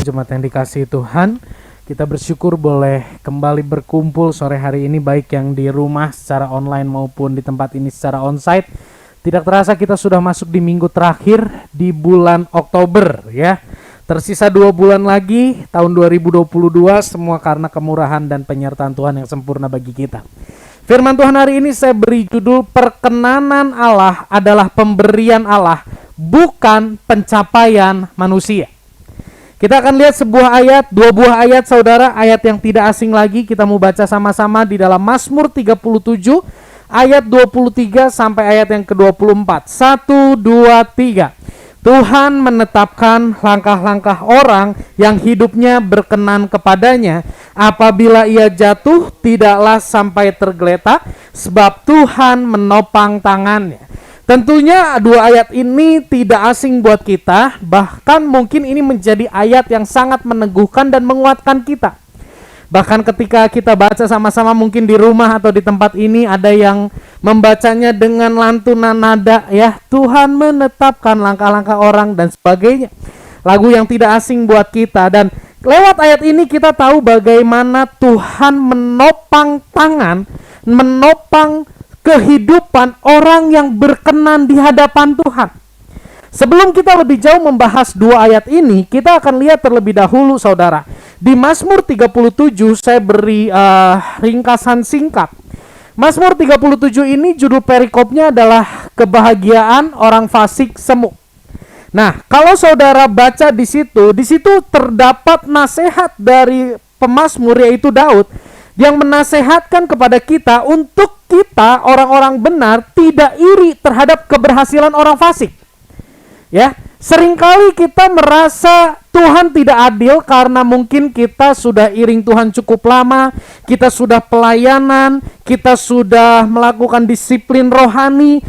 jemaat yang dikasihi Tuhan, kita bersyukur boleh kembali berkumpul sore hari ini, baik yang di rumah secara online maupun di tempat ini secara onsite. Tidak terasa kita sudah masuk di minggu terakhir di bulan Oktober ya. Tersisa 2 bulan lagi tahun 2022, semua karena kemurahan dan penyertaan Tuhan yang sempurna bagi kita. Firman Tuhan hari ini saya beri judul perkenanan Allah adalah pemberian Allah, bukan pencapaian manusia. Kita akan lihat sebuah ayat, 2 buah ayat saudara, ayat yang tidak asing lagi. Kita mau baca sama-sama di dalam Mazmur 37 ayat 23 sampai ayat yang ke-24. 1, 2, 3. Tuhan menetapkan langkah-langkah orang yang hidupnya berkenan kepadanya. Apabila ia jatuh, tidaklah sampai tergeletak, sebab Tuhan menopang tangannya. Tentunya 2 ayat ini tidak asing buat kita, bahkan mungkin ini menjadi ayat yang sangat meneguhkan dan menguatkan kita. Bahkan ketika kita baca sama-sama mungkin di rumah atau di tempat ini, ada yang membacanya dengan lantunan nada ya, Tuhan menetapkan langkah-langkah orang dan sebagainya. Lagu yang tidak asing buat kita, dan lewat ayat ini kita tahu bagaimana Tuhan menopang tangan, menopang kehidupan orang yang berkenan di hadapan Tuhan. Sebelum kita lebih jauh membahas 2 ayat ini, kita akan lihat terlebih dahulu saudara. Di Mazmur 37 saya beri ringkasan singkat. Mazmur 37 ini judul perikopnya adalah kebahagiaan orang fasik semu. Nah, kalau saudara baca di situ terdapat nasihat dari pemazmur yaitu Daud yang menasehatkan kepada kita untuk kita orang-orang benar tidak iri terhadap keberhasilan orang fasik. Ya, seringkali kita merasa Tuhan tidak adil karena mungkin kita sudah iring Tuhan cukup lama, kita sudah pelayanan, kita sudah melakukan disiplin rohani,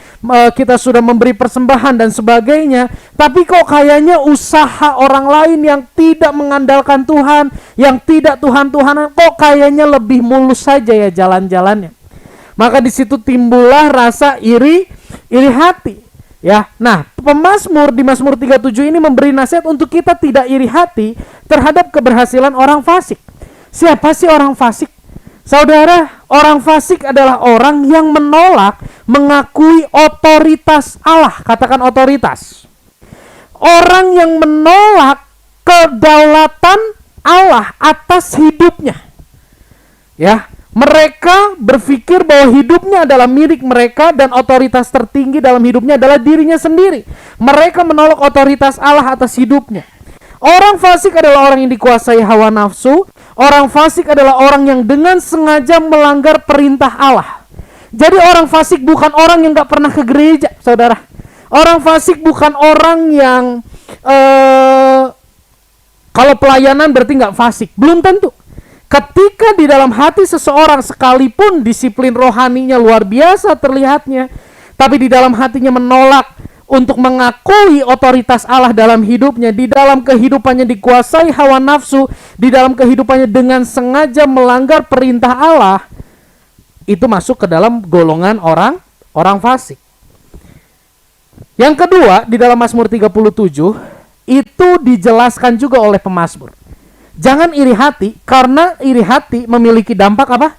kita sudah memberi persembahan dan sebagainya. Tapi kok kayaknya usaha orang lain yang tidak mengandalkan Tuhan, yang tidak Tuhan-Tuhanan, kok kayaknya lebih mulus saja ya jalan-jalannya. Maka di situ timbullah rasa iri hati. Ya, nah pemazmur di Mazmur 37 ini memberi nasihat untuk kita tidak iri hati terhadap keberhasilan orang fasik. Siapa sih orang fasik? Saudara, orang fasik adalah orang yang menolak mengakui otoritas Allah. Katakan otoritas. Orang yang menolak kedaulatan Allah atas hidupnya. Ya, mereka berpikir bahwa hidupnya adalah milik mereka dan otoritas tertinggi dalam hidupnya adalah dirinya sendiri. Mereka menolak otoritas Allah atas hidupnya. Orang fasik adalah orang yang dikuasai hawa nafsu. Orang fasik adalah orang yang dengan sengaja melanggar perintah Allah. Jadi orang fasik bukan orang yang gak pernah ke gereja, saudara. Orang fasik bukan orang yang kalau pelayanan berarti gak fasik. Belum tentu. Ketika di dalam hati seseorang sekalipun disiplin rohaninya luar biasa terlihatnya, tapi di dalam hatinya menolak untuk mengakui otoritas Allah dalam hidupnya, di dalam kehidupannya dikuasai hawa nafsu, di dalam kehidupannya dengan sengaja melanggar perintah Allah, itu masuk ke dalam golongan orang fasik. Yang kedua, di dalam Mazmur 37 itu dijelaskan juga oleh pemazmur. Jangan iri hati, karena iri hati memiliki dampak apa?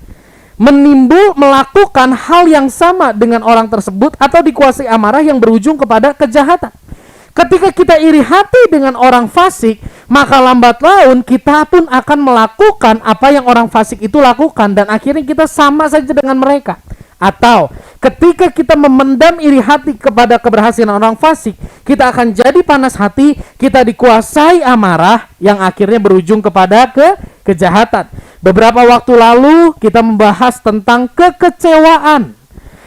Melakukan hal yang sama dengan orang tersebut atau dikuasai amarah yang berujung kepada kejahatan. Ketika kita iri hati dengan orang fasik, maka lambat laun kita pun akan melakukan apa yang orang fasik itu lakukan dan akhirnya kita sama saja dengan mereka. Atau ketika kita memendam iri hati kepada keberhasilan orang fasik, kita akan jadi panas hati, kita dikuasai amarah yang akhirnya berujung kepada kejahatan. Beberapa waktu lalu kita membahas tentang kekecewaan.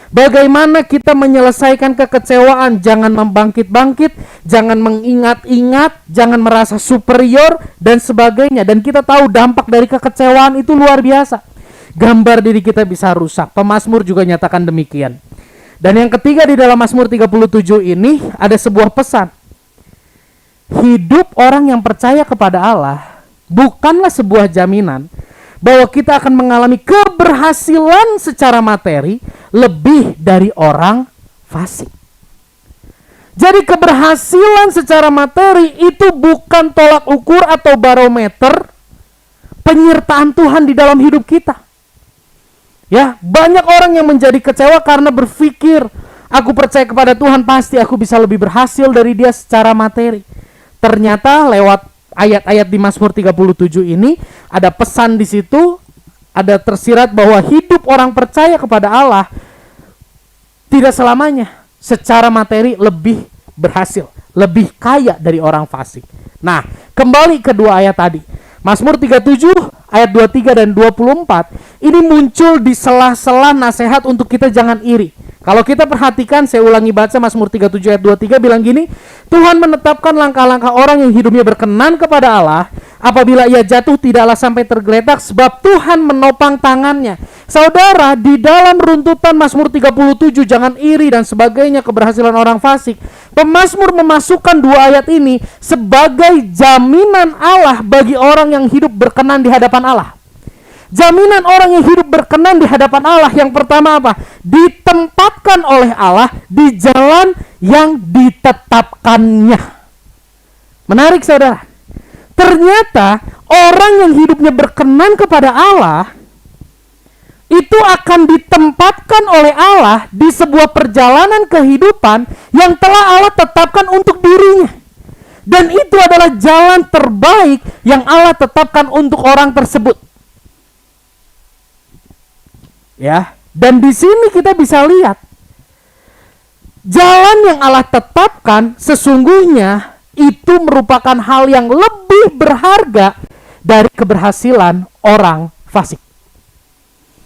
Bagaimana kita menyelesaikan kekecewaan? Jangan membangkit-bangkit, jangan mengingat-ingat, jangan merasa superior dan sebagainya. Dan kita tahu dampak dari kekecewaan itu luar biasa. Gambar diri kita bisa rusak. Pemazmur juga nyatakan demikian. Dan yang ketiga di dalam Mazmur 37 ini ada sebuah pesan. Hidup orang yang percaya kepada Allah bukanlah sebuah jaminan bahwa kita akan mengalami keberhasilan secara materi lebih dari orang fasik. Jadi keberhasilan secara materi itu bukan tolak ukur atau barometer penyertaan Tuhan di dalam hidup kita. Ya, banyak orang yang menjadi kecewa karena berpikir, aku percaya kepada Tuhan pasti aku bisa lebih berhasil dari dia secara materi. Ternyata lewat ayat-ayat di Mazmur 37 ini ada pesan di situ, ada tersirat bahwa hidup orang percaya kepada Allah tidak selamanya secara materi lebih berhasil, lebih kaya dari orang fasik. Nah, kembali ke dua ayat tadi. Mazmur 37 ayat 23 dan 24 ini muncul di sela-sela nasihat untuk kita jangan iri. Kalau kita perhatikan, saya ulangi baca Mazmur 37 ayat 23 bilang gini, Tuhan menetapkan langkah-langkah orang yang hidupnya berkenan kepada Allah, apabila ia jatuh tidaklah sampai tergeletak sebab Tuhan menopang tangannya. Saudara, di dalam runtutan Mazmur 37 jangan iri dan sebagainya keberhasilan orang fasik, pemazmur memasukkan dua ayat ini sebagai jaminan Allah bagi orang yang hidup berkenan di hadapan Allah. Jaminan orang yang hidup berkenan di hadapan Allah yang pertama apa? Ditempatkan oleh Allah di jalan yang ditetapkannya. Menarik saudara. Ternyata orang yang hidupnya berkenan kepada Allah itu akan ditempatkan oleh Allah di sebuah perjalanan kehidupan yang telah Allah tetapkan untuk dirinya. Dan itu adalah jalan terbaik yang Allah tetapkan untuk orang tersebut. Ya, dan di sini kita bisa lihat jalan yang Allah tetapkan sesungguhnya itu merupakan hal yang lebih berharga dari keberhasilan orang fasik.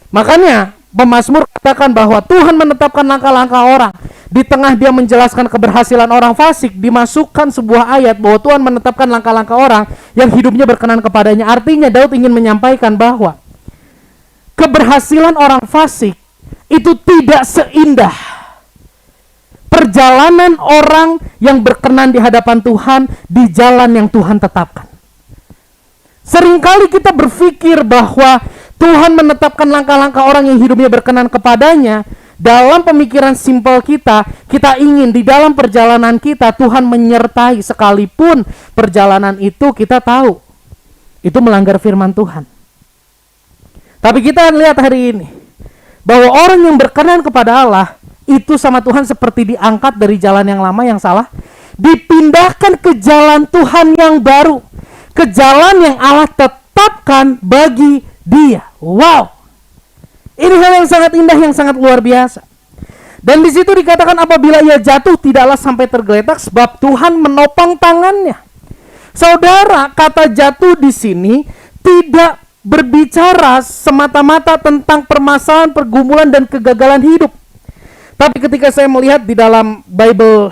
Makanya pemazmur katakan bahwa Tuhan menetapkan langkah-langkah orang. Di tengah dia menjelaskan keberhasilan orang fasik, dimasukkan sebuah ayat bahwa Tuhan menetapkan langkah-langkah orang yang hidupnya berkenan kepadanya. Artinya Daud ingin menyampaikan bahwa keberhasilan orang fasik itu tidak seindah perjalanan orang yang berkenan di hadapan Tuhan di jalan yang Tuhan tetapkan. Seringkali kita berpikir bahwa Tuhan menetapkan langkah-langkah orang yang hidupnya berkenan kepadanya. Dalam pemikiran simpel kita ingin di dalam perjalanan kita Tuhan menyertai, sekalipun perjalanan itu kita tahu itu melanggar firman Tuhan. Tapi kita lihat hari ini bahwa orang yang berkenan kepada Allah itu sama Tuhan seperti diangkat dari jalan yang lama yang salah, dipindahkan ke jalan Tuhan yang baru, ke jalan yang Allah tetapkan bagi dia. Wow, ini hal yang sangat indah, yang sangat luar biasa. Dan di situ dikatakan apabila ia jatuh tidaklah sampai tergeletak sebab Tuhan menopang tangannya. Saudara, kata jatuh di sini tidak berbicara semata-mata tentang permasalahan, pergumulan, dan kegagalan hidup. Tapi ketika saya melihat di dalam Bible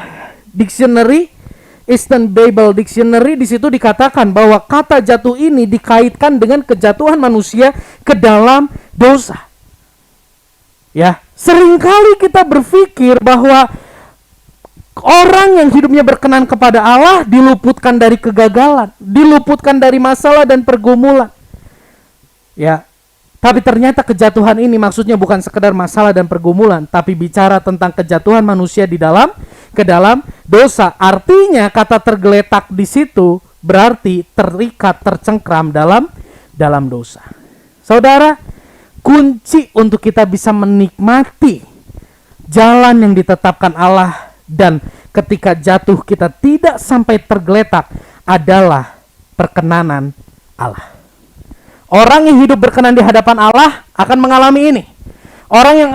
Dictionary, Eastern Bible Dictionary, di situ dikatakan bahwa kata jatuh ini dikaitkan dengan kejatuhan manusia ke dalam dosa. Ya, seringkali kita berpikir bahwa orang yang hidupnya berkenan kepada Allah diluputkan dari kegagalan, diluputkan dari masalah dan pergumulan. Ya, tapi ternyata kejatuhan ini maksudnya bukan sekedar masalah dan pergumulan, tapi bicara tentang kejatuhan manusia ke dalam dosa. Artinya kata tergeletak di situ berarti terikat, tercengkram dalam dosa. Saudara, kunci untuk kita bisa menikmati jalan yang ditetapkan Allah dan ketika jatuh kita tidak sampai tergeletak adalah perkenanan Allah. Orang yang hidup berkenan di hadapan Allah akan mengalami ini. Orang yang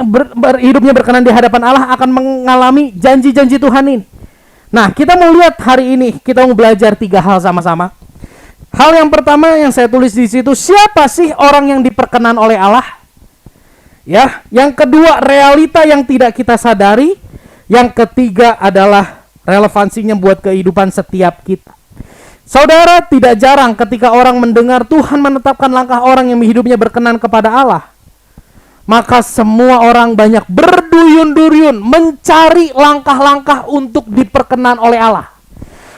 hidupnya berkenan di hadapan Allah akan mengalami janji-janji Tuhan ini. Nah, kita mau lihat hari ini, kita mau belajar 3 hal sama-sama. Hal yang pertama yang saya tulis di situ, siapa sih orang yang diperkenan oleh Allah? Ya, yang kedua, realita yang tidak kita sadari. Yang ketiga adalah relevansinya buat kehidupan setiap kita. Saudara, tidak jarang ketika orang mendengar Tuhan menetapkan langkah orang yang hidupnya berkenan kepada Allah, maka semua orang banyak berduyun-duyun mencari langkah-langkah untuk diperkenan oleh Allah.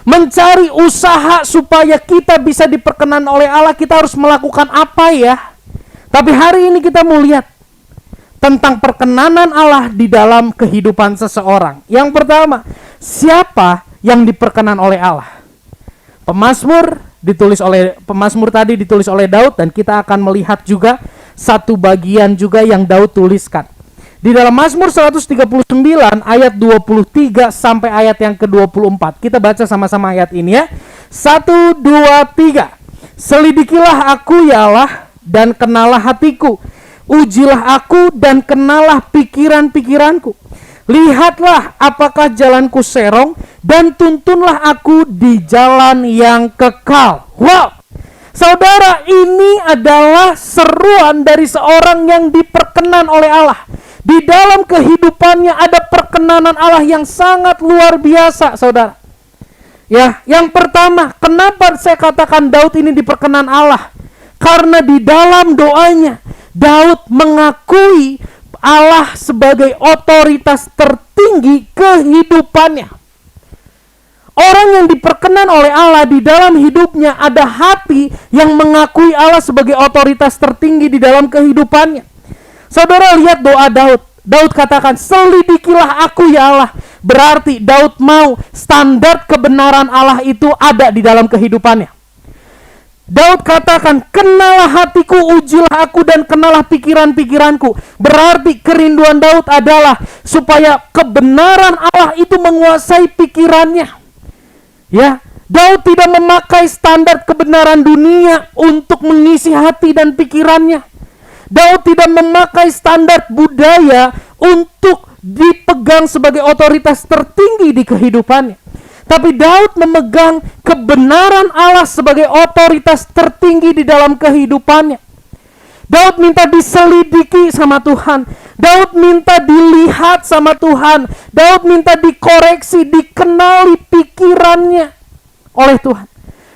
Mencari usaha supaya kita bisa diperkenan oleh Allah, kita harus melakukan apa ya? Tapi hari ini kita mau lihat tentang perkenanan Allah di dalam kehidupan seseorang. Yang pertama, siapa yang diperkenan oleh Allah. Pemazmur tadi ditulis oleh Daud, dan kita akan melihat juga satu bagian juga yang Daud tuliskan. Di dalam Mazmur 139 ayat 23 sampai ayat yang ke-24. Kita baca sama-sama ayat ini ya. 1, 2, 3. Selidikilah aku ya Allah, dan kenalah hatiku. Ujilah aku dan kenalah pikiran-pikiranku. Lihatlah apakah jalanku serong, dan tuntunlah aku di jalan yang kekal. Wow! Saudara, ini adalah seruan dari seorang yang diperkenan oleh Allah. Di dalam kehidupannya ada perkenanan Allah yang sangat luar biasa, saudara. Ya, yang pertama, kenapa saya katakan Daud ini diperkenan Allah? Karena di dalam doanya, Daud mengakui Allah sebagai otoritas tertinggi kehidupannya. Orang yang diperkenan oleh Allah di dalam hidupnya ada hati yang mengakui Allah sebagai otoritas tertinggi di dalam kehidupannya. Saudara, lihat doa Daud. Daud katakan, selidikilah aku ya Allah. Berarti Daud mau standar kebenaran Allah itu ada di dalam kehidupannya. Daud katakan, kenalah hatiku, ujilah aku, dan kenalah pikiran-pikiranku. Berarti kerinduan Daud adalah supaya kebenaran Allah itu menguasai pikirannya. Ya, Daud tidak memakai standar kebenaran dunia untuk mengisi hati dan pikirannya. Daud tidak memakai standar budaya untuk dipegang sebagai otoritas tertinggi di kehidupannya. Tapi Daud memegang kebenaran Allah sebagai otoritas tertinggi di dalam kehidupannya. Daud minta diselidiki sama Tuhan. Daud minta dilihat sama Tuhan. Daud minta dikoreksi, dikenali pikirannya oleh Tuhan.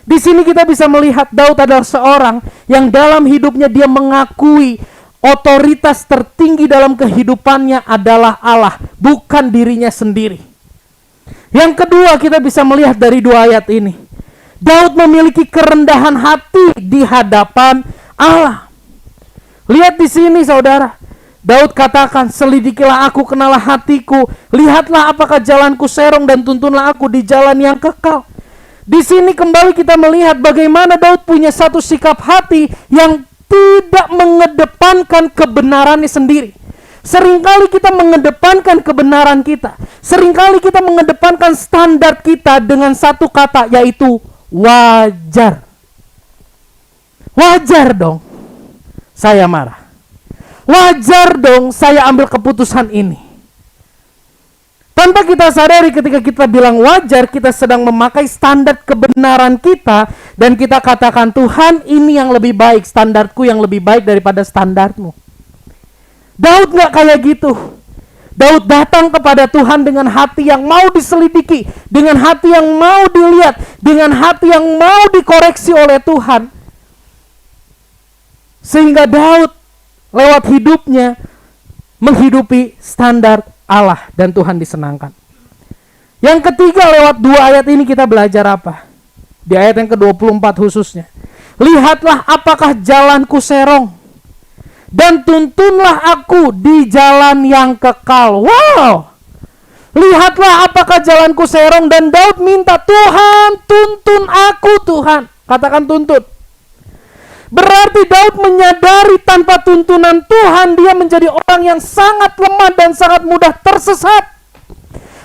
Di sini kita bisa melihat Daud adalah seorang yang dalam hidupnya dia mengakui otoritas tertinggi dalam kehidupannya adalah Allah, bukan dirinya sendiri. Yang kedua, kita bisa melihat dari dua ayat ini, Daud memiliki kerendahan hati di hadapan Allah. Lihat di sini saudara, Daud katakan, selidikilah aku, kenalah hatiku, lihatlah apakah jalanku serong, dan tuntunlah aku di jalan yang kekal. Di sini kembali kita melihat bagaimana Daud punya satu sikap hati yang tidak mengedepankan kebenarannya sendiri. Seringkali kita mengedepankan kebenaran kita. Seringkali kita mengedepankan standar kita dengan satu kata, yaitu wajar. Wajar dong saya marah. Wajar dong saya ambil keputusan ini. Tanpa kita sadari ketika kita bilang wajar, kita sedang memakai standar kebenaran kita, dan kita katakan, Tuhan, ini yang lebih baik, standarku yang lebih baik daripada standarmu. Daud gak kayak gitu. Daud datang kepada Tuhan dengan hati yang mau diselidiki, dengan hati yang mau dilihat, dengan hati yang mau dikoreksi oleh Tuhan. Sehingga Daud lewat hidupnya menghidupi standar Allah, dan Tuhan disenangkan. Yang ketiga, lewat dua ayat ini kita belajar apa? Di ayat yang ke-24 khususnya. Lihatlah apakah jalanku serong, dan tuntunlah aku di jalan yang kekal. Wow! Lihatlah apakah jalanku serong, dan Daud minta, Tuhan, tuntun aku Tuhan. Katakan tuntun. Berarti Daud menyadari tanpa tuntunan Tuhan dia menjadi orang yang sangat lemah dan sangat mudah tersesat.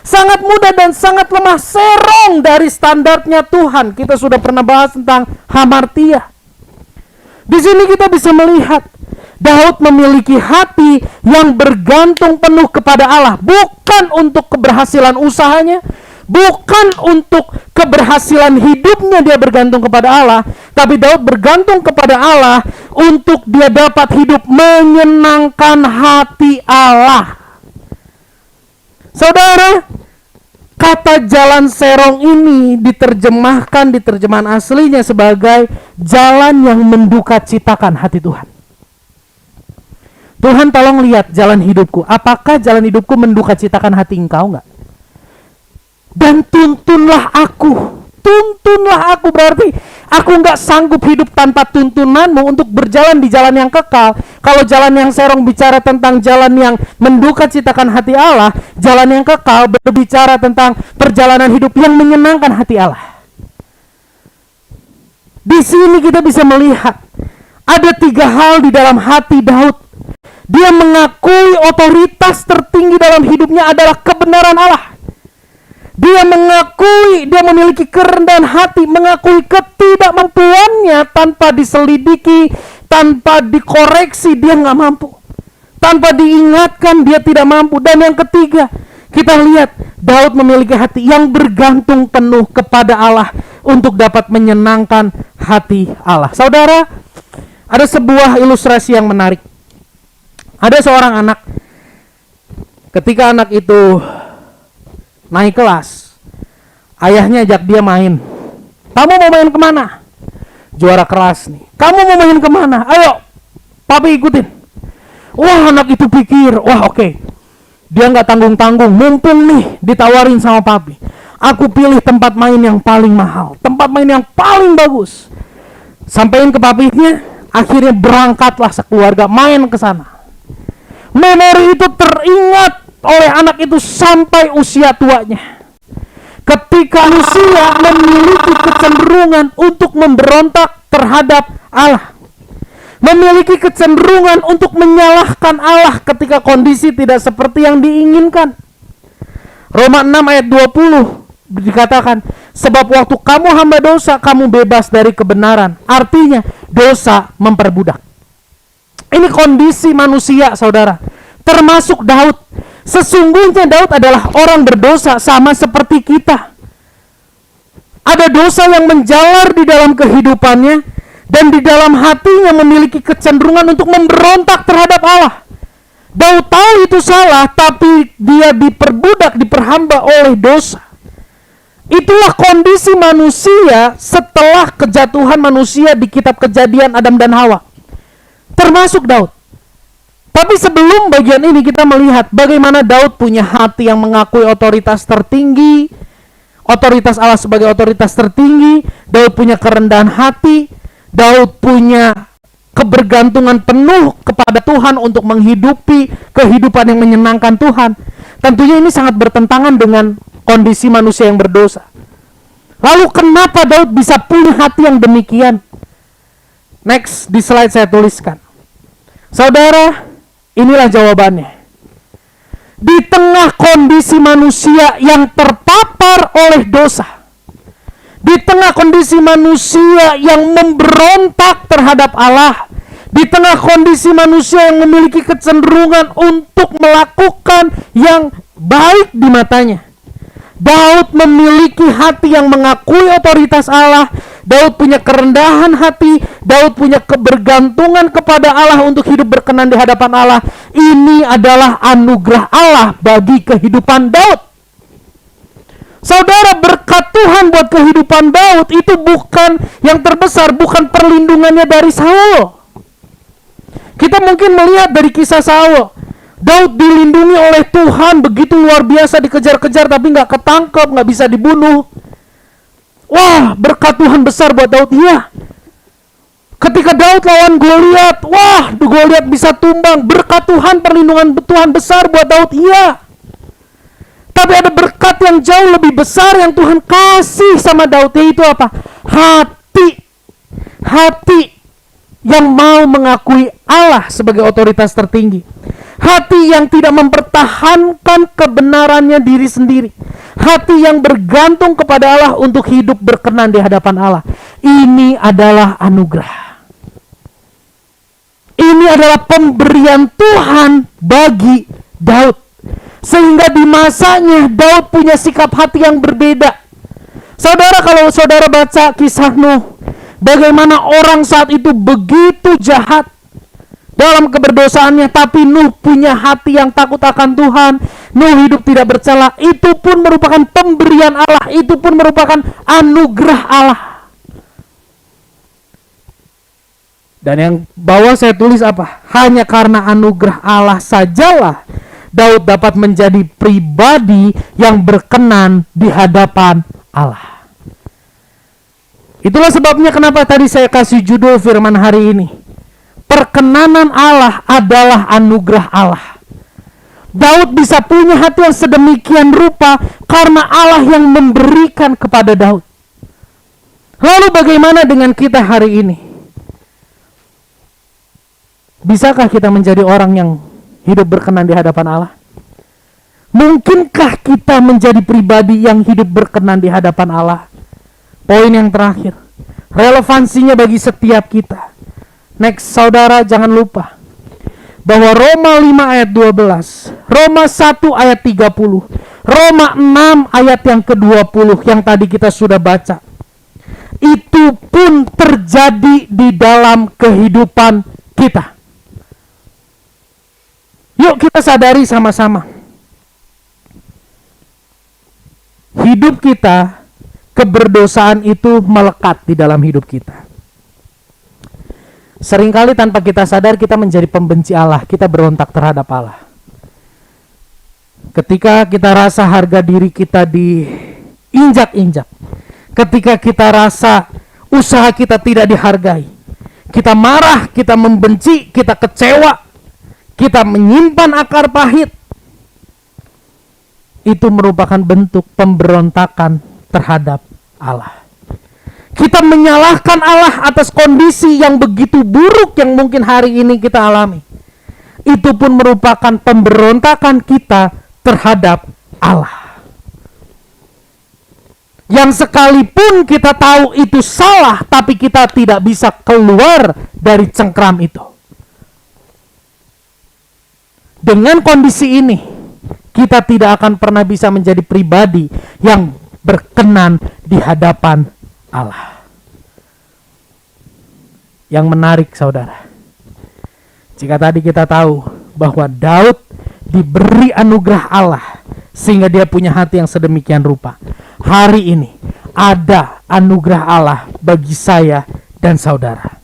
Sangat mudah dan sangat lemah serong dari standarnya Tuhan. Kita sudah pernah bahas tentang hamartia. Di sini kita bisa melihat Daud memiliki hati yang bergantung penuh kepada Allah, bukan untuk keberhasilan usahanya, bukan untuk keberhasilan hidupnya dia bergantung kepada Allah, tapi Daud bergantung kepada Allah untuk dia dapat hidup menyenangkan hati Allah. Saudara, kata jalan serong ini diterjemahkan di terjemahan aslinya sebagai jalan yang mendukacitakan hati Tuhan. Tuhan, tolong lihat jalan hidupku. Apakah jalan hidupku mendukacitakan hati Engkau enggak? Dan tuntunlah aku. Tuntunlah aku berarti Aku nggak sanggup hidup tanpa tuntunanmu untuk berjalan di jalan yang kekal. Kalau jalan yang Serong bicara tentang jalan yang menduka citakan hati Allah, jalan yang kekal berbicara tentang perjalanan hidup yang menyenangkan hati Allah. Di sini kita bisa melihat ada 3 hal di dalam hati Daud. Dia mengakui otoritas tertinggi dalam hidupnya adalah kebenaran Allah. Dia mengakui, dia memiliki kerendahan hati, mengakui ketidakmampuannya tanpa diselidiki, tanpa dikoreksi, dia nggak mampu. Tanpa diingatkan, dia tidak mampu. Dan yang ketiga, kita lihat Daud memiliki hati yang bergantung penuh kepada Allah untuk dapat menyenangkan hati Allah. Saudara, ada sebuah ilustrasi yang menarik. Ada seorang anak, ketika anak itu naik kelas, ayahnya ajak dia main. Kamu mau main kemana? Juara kelas nih. Kamu mau main kemana? Ayo, papi ikutin. Wah, anak itu pikir, wah oke. Dia nggak tanggung-tanggung, mumpung nih ditawarin sama papi. Aku pilih tempat main yang paling mahal, tempat main yang paling bagus. Sampein ke papinya, akhirnya berangkatlah sekeluarga main ke sana. Memori itu teringat oleh anak itu sampai usia tuanya. Ketika manusia memiliki kecenderungan untuk memberontak terhadap Allah, memiliki kecenderungan untuk menyalahkan Allah ketika kondisi tidak seperti yang diinginkan. Roma 6 ayat 20 dikatakan, sebab waktu kamu hamba dosa, kamu bebas dari kebenaran. Artinya dosa memperbudak. Ini kondisi manusia, saudara, termasuk Daud. Sesungguhnya Daud adalah orang berdosa sama seperti kita. Ada dosa yang menjalar di dalam kehidupannya, dan di dalam hatinya memiliki kecenderungan untuk memberontak terhadap Allah. Daud tahu itu salah, tapi dia diperbudak, diperhamba oleh dosa. Itulah kondisi manusia setelah kejatuhan manusia di kitab Kejadian Adam dan Hawa. Termasuk Daud. Tapi sebelum bagian ini kita melihat bagaimana Daud punya hati yang mengakui otoritas tertinggi, otoritas Allah sebagai otoritas tertinggi. Daud punya kerendahan hati. Daud punya kebergantungan penuh kepada Tuhan untuk menghidupi kehidupan yang menyenangkan Tuhan. Tentunya ini sangat bertentangan dengan kondisi manusia yang berdosa. Lalu kenapa Daud bisa punya hati yang demikian? Next, di slide saya tuliskan. Saudara, inilah jawabannya. Di tengah kondisi manusia yang terpapar oleh dosa, di tengah kondisi manusia yang memberontak terhadap Allah, di tengah kondisi manusia yang memiliki kecenderungan untuk melakukan yang baik di matanya, Daud memiliki hati yang mengakui otoritas Allah. Daud punya kerendahan hati. Daud punya kebergantungan kepada Allah untuk hidup berkenan di hadapan Allah. Ini adalah anugerah Allah bagi kehidupan Daud. Saudara, berkat Tuhan buat kehidupan Daud itu bukan yang terbesar, bukan perlindungannya dari Saul. Kita mungkin melihat dari kisah Saul, Daud dilindungi oleh Tuhan begitu luar biasa, dikejar-kejar tapi nggak ketangkep, nggak bisa dibunuh. Wah, berkat Tuhan besar buat Daud. Iya. Ketika Daud lawan Goliat, wah, Goliat bisa tumbang. Berkat Tuhan, perlindungan Tuhan besar buat Daud. Iya. Tapi ada berkat yang jauh lebih besar yang Tuhan kasih sama Daud, yaitu apa? Hati. Hati yang mau mengakui Allah sebagai otoritas tertinggi. Hati yang tidak mempertahankan kebenarannya diri sendiri. Hati yang bergantung kepada Allah untuk hidup berkenan di hadapan Allah. Ini adalah anugerah. Ini adalah pemberian Tuhan bagi Daud. Sehingga di masanya Daud punya sikap hati yang berbeda. Saudara, kalau saudara baca kisah Nuh, bagaimana orang saat itu begitu jahat dalam keberdosaannya, tapi Nuh punya hati yang takut akan Tuhan. Nuh hidup tidak bercela. Itu pun merupakan pemberian Allah. Itu pun merupakan anugerah Allah. Dan yang bawah saya tulis apa? Hanya karena anugerah Allah sajalah Daud dapat menjadi pribadi yang berkenan di hadapan Allah. Itulah sebabnya kenapa tadi saya kasih judul firman hari ini. Perkenanan Allah adalah anugerah Allah. Daud bisa punya hati yang sedemikian rupa karena Allah yang memberikan kepada Daud. Lalu bagaimana dengan kita hari ini? Bisakah kita menjadi orang yang hidup berkenan di hadapan Allah? Mungkinkah kita menjadi pribadi yang hidup berkenan di hadapan Allah? Poin yang terakhir, relevansinya bagi setiap kita. Next, saudara, jangan lupa bahwa Roma 5 ayat 12, Roma 1 ayat 30, Roma 6 ayat yang ke-20 yang tadi kita sudah baca, itu pun terjadi di dalam kehidupan kita. Yuk kita sadari sama-sama. Hidup kita, keberdosaan itu melekat di dalam hidup kita. Seringkali tanpa kita sadar kita menjadi pembenci Allah, kita berontak terhadap Allah. Ketika kita rasa harga diri kita diinjak-injak, ketika kita rasa usaha kita tidak dihargai, kita marah, kita membenci, kita kecewa, kita menyimpan akar pahit, itu merupakan bentuk pemberontakan terhadap Allah. Kita menyalahkan Allah atas kondisi yang begitu buruk yang mungkin hari ini kita alami. Itu pun merupakan pemberontakan kita terhadap Allah. Yang sekalipun kita tahu itu salah, tapi kita tidak bisa keluar dari cengkram itu. Dengan kondisi ini, kita tidak akan pernah bisa menjadi pribadi yang berkenan di hadapan Allah. Yang menarik, saudara, jika tadi kita tahu bahwa Daud diberi anugerah Allah sehingga dia punya hati yang sedemikian rupa, hari ini ada anugerah Allah bagi saya dan saudara.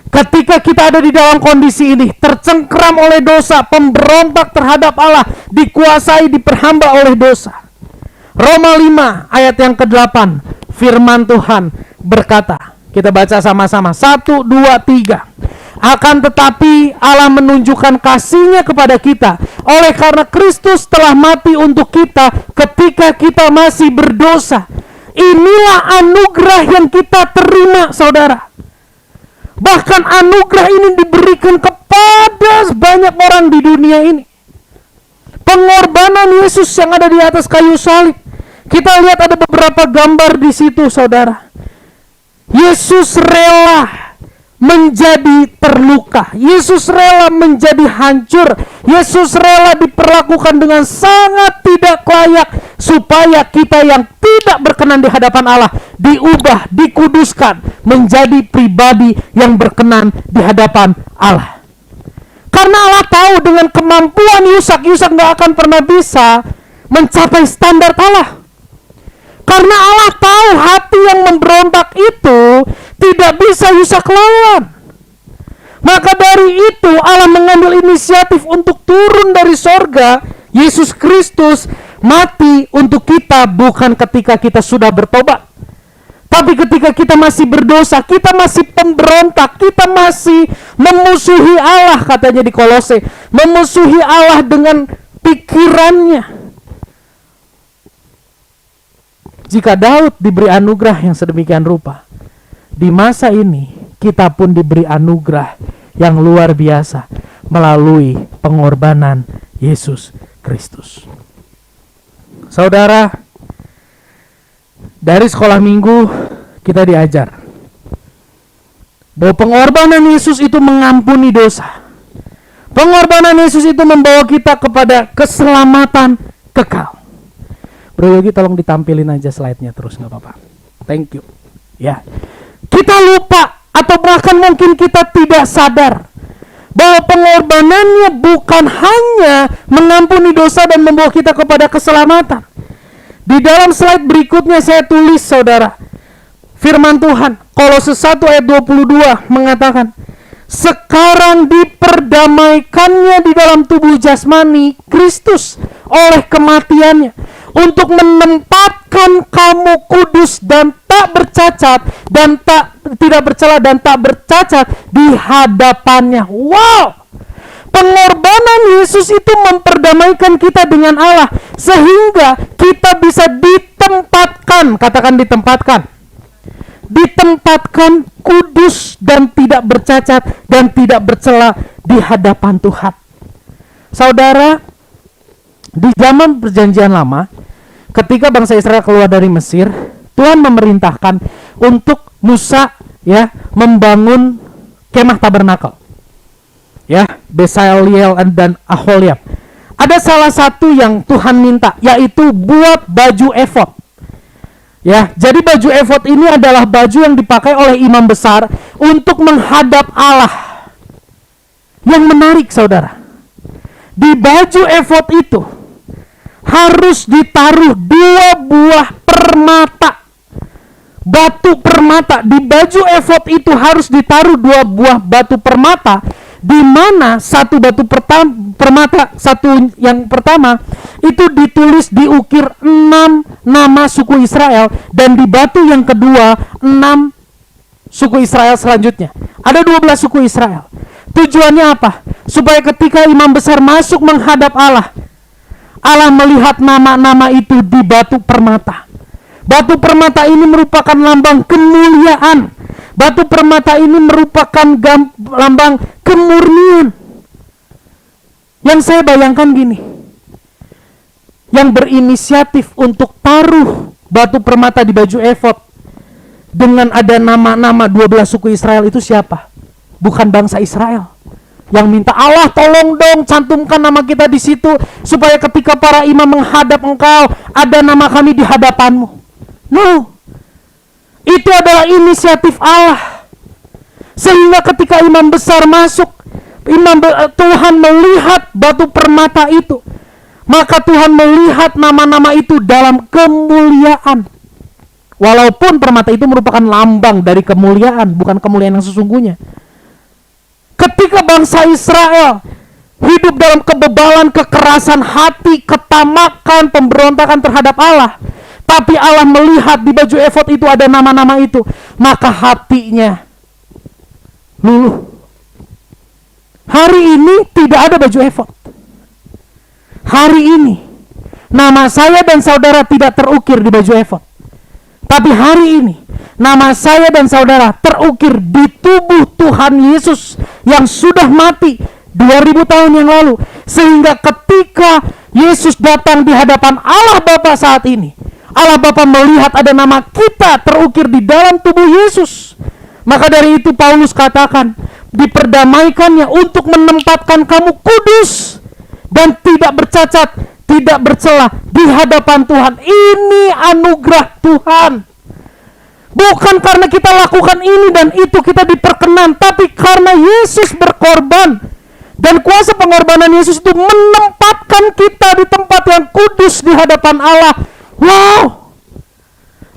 Ketika kita ada di dalam kondisi ini, tercengkram oleh dosa, pemberontak terhadap Allah, dikuasai, diperhamba oleh dosa. Roma 5 ayat yang ke-8, firman Tuhan berkata, kita baca sama-sama, 1, 2, 3. Akan tetapi Allah menunjukkan kasih-Nya kepada kita, oleh karena Kristus telah mati untuk kita ketika kita masih berdosa. Inilah anugerah yang kita terima, saudara. Bahkan anugerah ini diberikan kepada banyak orang di dunia ini. Pengorbanan Yesus yang ada di atas kayu salib. Kita lihat ada beberapa gambar di situ, saudara. Yesus rela menjadi terluka. Yesus rela menjadi hancur. Yesus rela diperlakukan dengan sangat tidak layak supaya kita yang tidak berkenan di hadapan Allah diubah, dikuduskan menjadi pribadi yang berkenan di hadapan Allah. Karena Allah tahu dengan kemampuan Yusak gak akan pernah bisa mencapai standar Allah. Karena Allah tahu hati yang memberontak itu tidak bisa Yusak lawan. Maka dari itu Allah mengambil inisiatif untuk turun dari sorga. Yesus Kristus mati untuk kita bukan ketika kita sudah bertobat, tapi ketika kita masih berdosa, kita masih pemberontak, kita masih memusuhi Allah, katanya di Kolose, memusuhi Allah dengan pikirannya. Jika Daud diberi anugerah yang sedemikian rupa, di masa ini kita pun diberi anugerah yang luar biasa melalui pengorbanan Yesus Kristus. Saudara, dari sekolah minggu kita diajar bahwa pengorbanan Yesus itu mengampuni dosa. Pengorbanan Yesus itu membawa kita kepada keselamatan kekal. Bro Yogi, tolong ditampilin aja slide-nya terus, nggak apa-apa. Thank you. Ya, kita lupa atau bahkan mungkin kita tidak sadar bahwa pengorbanannya bukan hanya mengampuni dosa dan membawa kita kepada keselamatan. Di dalam slide berikutnya saya tulis, saudara, firman Tuhan Kolose 1 ayat 22 mengatakan, sekarang diperdamaikannya di dalam tubuh jasmani Kristus oleh kematiannya, untuk menempatkan kamu kudus dan tak bercacat dan tidak bercela dan tak bercacat di hadapannya. Wow! Pengorbanan Yesus itu memperdamaikan kita dengan Allah sehingga kita bisa ditempatkan, katakan ditempatkan kudus dan tidak bercacat dan tidak bercela di hadapan Tuhan. Saudara, di zaman Perjanjian Lama, ketika bangsa Israel keluar dari Mesir, Tuhan memerintahkan untuk Musa membangun kemah tabernakel. Bezaleel dan Aholiab. Ada salah satu yang Tuhan minta, yaitu buat baju efod. Jadi baju efod ini adalah baju yang dipakai oleh imam besar untuk menghadap Allah. Yang menarik, saudara, di baju efod itu harus ditaruh 2 buah permata. Batu permata. Di baju efod itu harus ditaruh 2 buah batu permata, di mana satu batu permata, satu yang pertama itu ditulis, diukir 6 nama suku Israel, dan di batu yang kedua 6 suku Israel selanjutnya. Ada 12 suku Israel. Tujuannya apa? Supaya ketika imam besar masuk menghadap Allah, Allah melihat nama-nama itu di batu permata. Batu permata ini merupakan lambang kemuliaan. Batu permata ini merupakan lambang kemurnian. Yang saya bayangkan gini, yang berinisiatif untuk taruh batu permata di baju efod dengan ada nama-nama 12 suku Israel itu siapa? Bukan bangsa Israel. Yang minta, Allah tolong dong cantumkan nama kita di situ supaya ketika para imam menghadap engkau ada nama kami di hadapanmu. No. Itu adalah inisiatif Allah. Sehingga ketika imam besar masuk, Tuhan melihat batu permata itu, maka Tuhan melihat nama-nama itu dalam kemuliaan. Walaupun permata itu merupakan lambang dari kemuliaan, bukan kemuliaan yang sesungguhnya. Ketika bangsa Israel hidup dalam kebebalan, kekerasan hati, ketamakan, pemberontakan terhadap Allah, tapi Allah melihat di baju efod itu ada nama-nama itu, maka hatinya luluh. Hari ini tidak ada baju efod. Hari ini nama saya dan saudara tidak terukir di baju efod. Tapi hari ini nama saya dan saudara terukir di tubuh Tuhan Yesus yang sudah mati 2000 tahun yang lalu. Sehingga ketika Yesus datang di hadapan Allah Bapa saat ini, Allah Bapa melihat ada nama kita terukir di dalam tubuh Yesus. Maka dari itu Paulus katakan, diperdamaikannya untuk menempatkan kamu kudus dan tidak bercacat, tidak bercela di hadapan Tuhan. Ini anugerah Tuhan. Bukan karena kita lakukan ini dan itu kita diperkenan, tapi karena Yesus berkorban. Dan kuasa pengorbanan Yesus itu menempatkan kita di tempat yang kudus di hadapan Allah. Wow!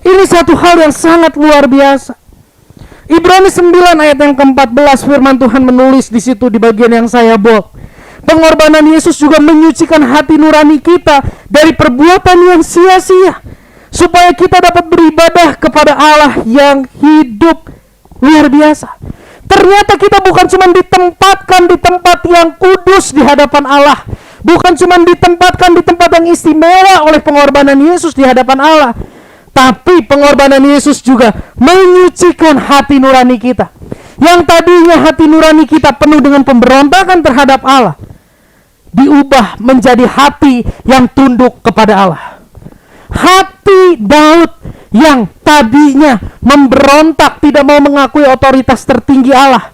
Ini satu hal yang sangat luar biasa. Ibrani 9 ayat yang ke-14, firman Tuhan menulis di situ di bagian yang saya bold. Pengorbanan Yesus juga menyucikan hati nurani kita dari perbuatan yang sia-sia, supaya kita dapat beribadah kepada Allah yang hidup. Luar biasa. Ternyata kita bukan cuma ditempatkan di tempat yang kudus di hadapan Allah, bukan cuma ditempatkan di tempat yang istimewa oleh pengorbanan Yesus di hadapan Allah, tapi pengorbanan Yesus juga menyucikan hati nurani kita. Yang tadinya hati nurani kita penuh dengan pemberontakan terhadap Allah, diubah menjadi hati yang tunduk kepada Allah. Hati Daud yang tadinya memberontak, tidak mau mengakui otoritas tertinggi Allah,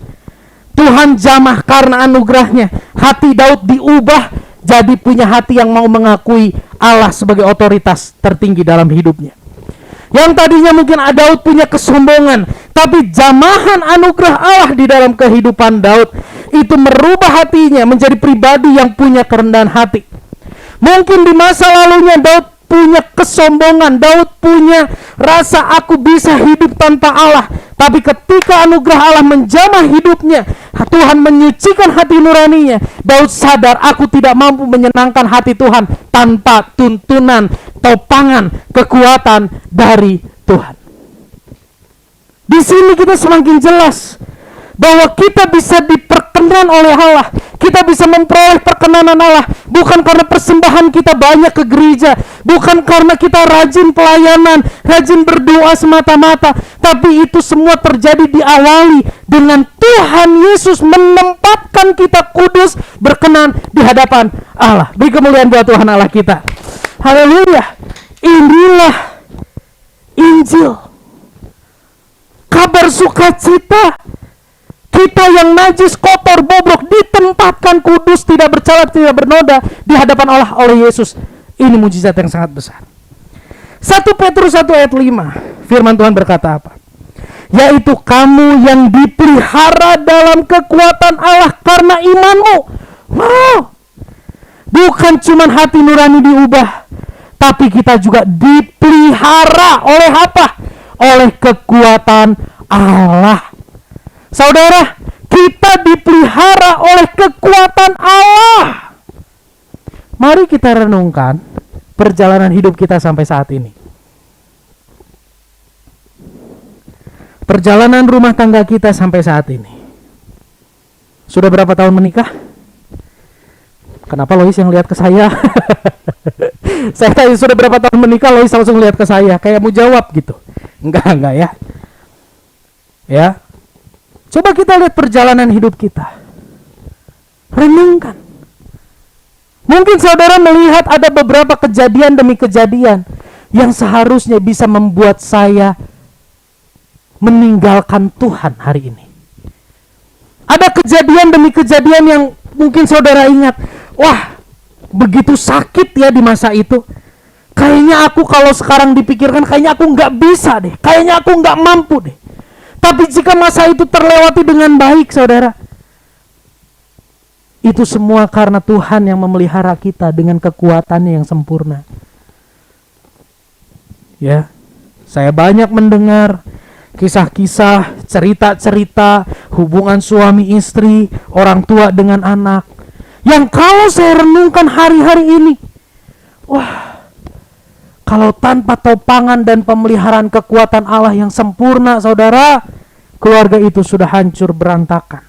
Tuhan jamah karena anugerahnya. Hati Daud diubah jadi punya hati yang mau mengakui Allah sebagai otoritas tertinggi dalam hidupnya. Yang tadinya mungkin Daud punya kesombongan, tapi jamahan anugerah Allah di dalam kehidupan Daud itu merubah hatinya menjadi pribadi yang punya kerendahan hati. Mungkin di masa lalunya Daud punya kesombongan, Daud punya rasa aku bisa hidup tanpa Allah. Tapi ketika anugerah Allah menjamah hidupnya, Tuhan menyucikan hati nuraninya, Daud sadar aku tidak mampu menyenangkan hati Tuhan tanpa tuntunan, topangan, kekuatan dari Tuhan. Di sini kita semakin jelas bahwa kita bisa diperkenan oleh Allah. Kita bisa memperoleh perkenanan Allah bukan karena persembahan kita banyak ke gereja, bukan karena kita rajin pelayanan, rajin berdoa semata-mata, tapi itu semua terjadi diawali dengan Tuhan Yesus menempatkan kita kudus, berkenan di hadapan Allah. Beri kemuliaan buat Tuhan Allah kita. Haleluya. Inilah Injil, kabar sukacita. Kita yang najis, kotor, bobrok ditempatkan kudus, tidak bercela, tidak bernoda di hadapan Allah oleh Yesus. Ini mujizat yang sangat besar. 1 Petrus 1 ayat 5, firman Tuhan berkata apa? Yaitu kamu yang dipelihara dalam kekuatan Allah karena imanmu. Wow. Bukan cuma hati nurani diubah, tapi kita juga dipelihara oleh apa? Oleh kekuatan Allah. Saudara, kita dipelihara oleh kekuatan Allah. Mari kita renungkan perjalanan hidup kita sampai saat ini. Perjalanan rumah tangga kita sampai saat ini. Sudah berapa tahun menikah? Kenapa Lois yang lihat ke saya? Saya tanya sudah berapa tahun menikah, Lois langsung lihat ke saya, kayak mau jawab gitu. Enggak ya. Ya. Coba kita lihat perjalanan hidup kita. Renungkan. Mungkin saudara melihat ada beberapa kejadian demi kejadian yang seharusnya bisa membuat saya meninggalkan Tuhan hari ini. Ada kejadian demi kejadian yang mungkin saudara ingat, wah, begitu sakit ya di masa itu. Kayaknya aku kalau sekarang dipikirkan, kayaknya aku nggak bisa deh. Kayaknya aku nggak mampu deh. Tapi jika masa itu terlewati dengan baik, saudara, itu semua karena Tuhan yang memelihara kita dengan kekuatannya yang sempurna. Ya, saya banyak mendengar kisah-kisah, cerita-cerita hubungan suami istri, orang tua dengan anak, yang kalau saya renungkan hari-hari ini, wah, kalau tanpa topangan dan pemeliharaan kekuatan Allah yang sempurna, saudara, keluarga itu sudah hancur berantakan.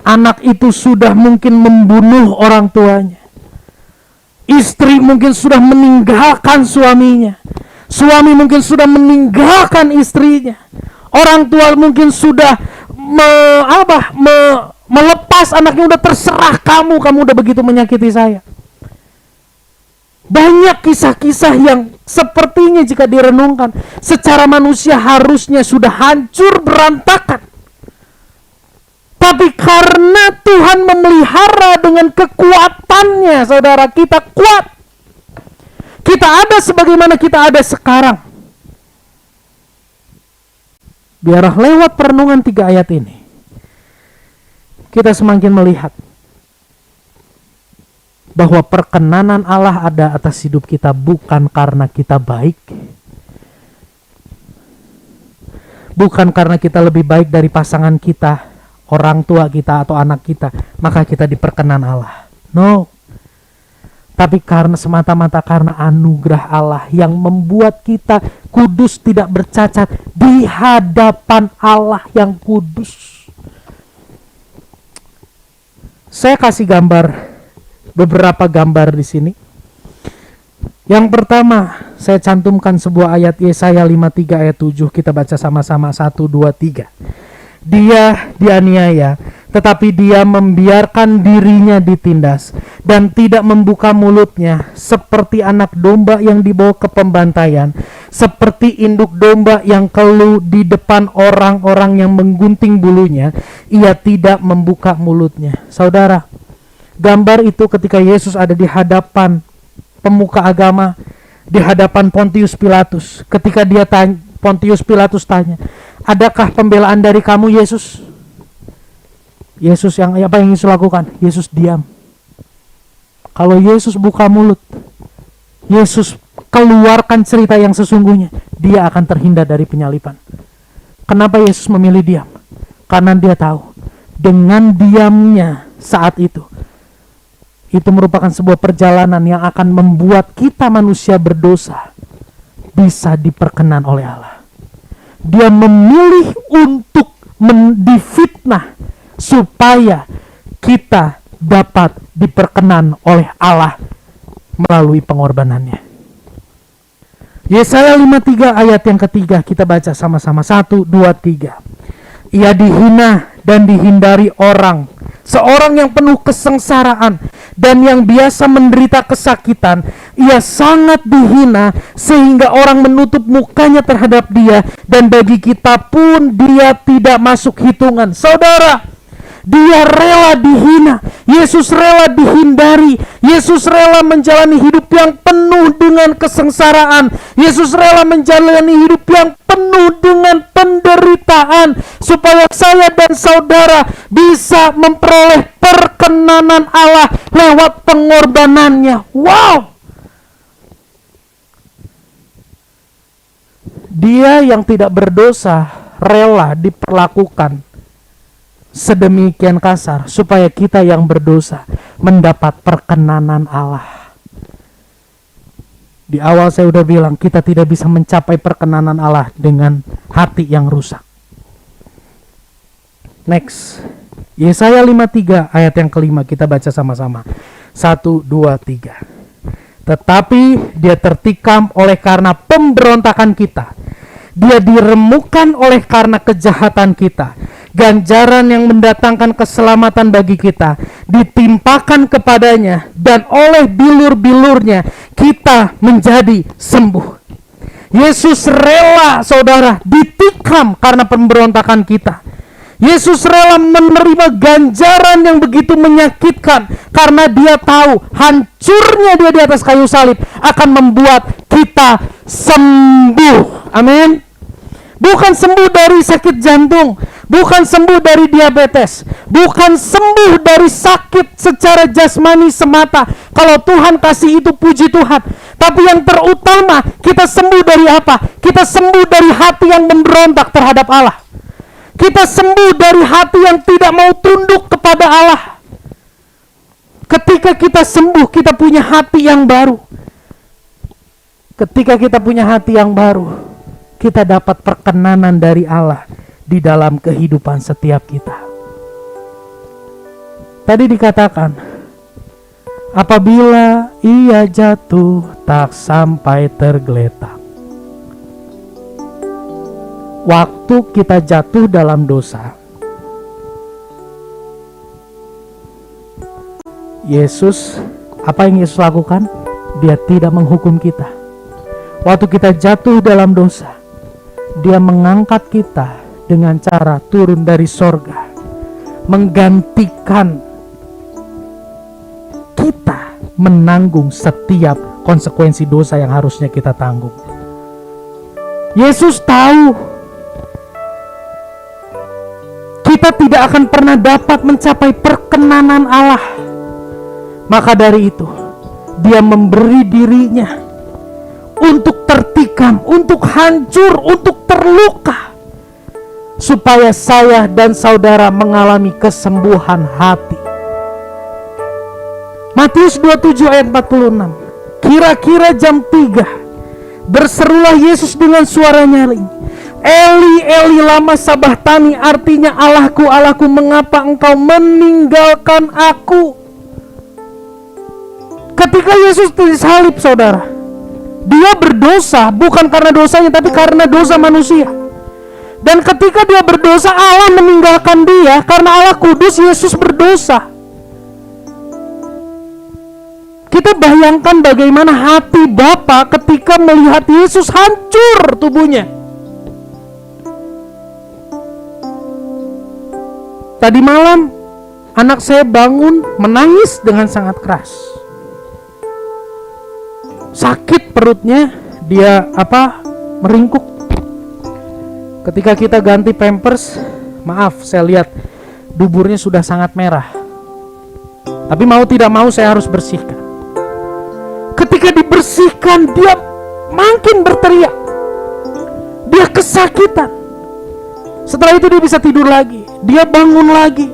Anak itu sudah mungkin membunuh orang tuanya. Istri mungkin sudah meninggalkan suaminya. Suami mungkin sudah meninggalkan istrinya. Orang tua mungkin sudah melepas anaknya, udah terserah kamu udah begitu menyakiti saya. Banyak kisah-kisah yang sepertinya jika direnungkan secara manusia harusnya sudah hancur berantakan. Tapi karena Tuhan memelihara dengan kekuatannya, saudara, kita kuat. Kita ada sebagaimana kita ada sekarang. Biarlah lewat perenungan 3 ayat ini, kita semakin melihat bahwa perkenanan Allah ada atas hidup kita bukan karena kita baik, bukan karena kita lebih baik dari pasangan kita, orang tua kita, atau anak kita, maka kita diperkenan Allah. No. Tapi karena semata-mata karena anugerah Allah yang membuat kita kudus, tidak bercacat di hadapan Allah yang kudus. Saya kasih beberapa gambar di sini. Yang pertama, saya cantumkan sebuah ayat Yesaya 53 ayat 7. Kita baca sama-sama 1, 2, 3. Dia dianiaya, tetapi dia membiarkan dirinya ditindas dan tidak membuka mulutnya, seperti anak domba yang dibawa ke pembantaian, seperti induk domba yang keluh di depan orang-orang yang menggunting bulunya, ia tidak membuka mulutnya. Saudara, gambar itu ketika Yesus ada di hadapan pemuka agama, di hadapan Pontius Pilatus. Ketika Pontius Pilatus tanya, adakah pembelaan dari kamu, Yesus? Yesus apa yang Yesus lakukan? Yesus diam. Kalau Yesus buka mulut, Yesus keluarkan cerita yang sesungguhnya, dia akan terhindar dari penyaliban. Kenapa Yesus memilih diam? Karena dia tahu dengan diamnya saat itu merupakan sebuah perjalanan yang akan membuat kita manusia berdosa bisa diperkenan oleh Allah. Dia memilih untuk difitnah supaya kita dapat diperkenan oleh Allah melalui pengorbanannya. Yesaya 53 ayat yang ketiga kita baca sama-sama. 1, 2, 3. Ia dihina dan dihindari orang, seorang yang penuh kesengsaraan dan yang biasa menderita kesakitan. Ia sangat dihina sehingga orang menutup mukanya terhadap dia, dan bagi kita pun dia tidak masuk hitungan. Saudara, dia rela dihina, Yesus rela dihindari, Yesus rela menjalani hidup yang penuh dengan kesengsaraan, Yesus rela menjalani hidup yang penuh dengan penderitaan, supaya saya dan saudara bisa memperoleh perkenanan Allah lewat pengorbanannya. Wow! Dia yang tidak berdosa rela diperlakukan sedemikian kasar supaya kita yang berdosa mendapat perkenanan Allah. Di awal saya udah bilang kita tidak bisa mencapai perkenanan Allah dengan hati yang rusak. Next, Yesaya 53 ayat yang kelima kita baca sama-sama. 1, 2, 3. Tetapi dia tertikam oleh karena pemberontakan kita, dia diremukkan oleh karena kejahatan kita. Ganjaran yang mendatangkan keselamatan bagi kita ditimpakan kepadanya, dan oleh bilur-bilurnya kita menjadi sembuh. Yesus rela, saudara, ditikam karena pemberontakan kita. Yesus rela menerima ganjaran yang begitu menyakitkan karena dia tahu hancurnya dia di atas kayu salib akan membuat kita sembuh. Amin. Bukan sembuh dari sakit jantung, bukan sembuh dari diabetes, bukan sembuh dari sakit secara jasmani semata. Kalau Tuhan kasih itu, puji Tuhan. Tapi yang terutama, kita sembuh dari apa? Kita sembuh dari hati yang memberontak terhadap Allah. Kita sembuh dari hati yang tidak mau tunduk kepada Allah. Ketika kita sembuh, kita punya hati yang baru. Ketika kita punya hati yang baru, kita dapat perkenanan dari Allah di dalam kehidupan setiap kita. Tadi dikatakan, apabila ia jatuh tak sampai tergeletak. Waktu kita jatuh dalam dosa, Yesus, apa yang Yesus lakukan? Dia tidak menghukum kita. Waktu kita jatuh dalam dosa, dia mengangkat kita dengan cara turun dari sorga, menggantikan kita menanggung setiap konsekuensi dosa yang harusnya kita tanggung. Yesus tahu kita tidak akan pernah dapat mencapai perkenanan Allah. Maka dari itu, dia memberi dirinya untuk tertikam, untuk hancur, untuk terluka, supaya saya dan saudara mengalami kesembuhan hati. Matius 27 ayat 46. Kira-kira jam 3, berserulah Yesus dengan suara nyaring, Eli, Eli, lama sabachthani, artinya Allahku, Allahku, mengapa engkau meninggalkan aku? Ketika Yesus disalib, saudara, dia berdosa bukan karena dosanya, tapi karena dosa manusia. Dan ketika dia berdosa, Allah meninggalkan dia. Karena Allah kudus, Yesus berdosa. Kita bayangkan bagaimana hati Bapa ketika melihat Yesus hancur tubuhnya. Tadi malam anak saya bangun menangis dengan sangat keras. Sakit perutnya, dia meringkuk. Ketika kita ganti pampers, maaf, saya lihat duburnya sudah sangat merah. Tapi mau tidak mau saya harus bersihkan. Ketika Ketika dibersihkan, dia makin berteriak. Dia kesakitan. Setelah itu dia bisa tidur lagi. Dia bangun lagi.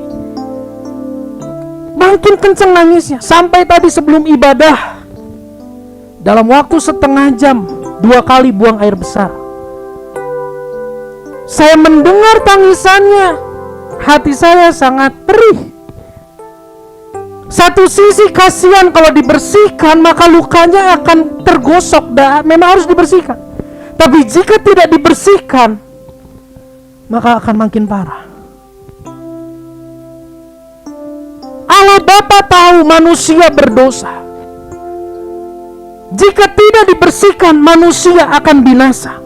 Makin kenceng nangisnya. Sampai tadi sebelum ibadah, dalam waktu setengah jam, 2 kali buang air besar. Saya mendengar tangisannya. Hati saya sangat perih. Satu sisi kasihan, kalau dibersihkan maka lukanya akan tergosok, memang harus dibersihkan. Tapi jika tidak dibersihkan, maka akan makin parah. Allah Bapa tahu manusia berdosa. Jika tidak dibersihkan, manusia akan binasa.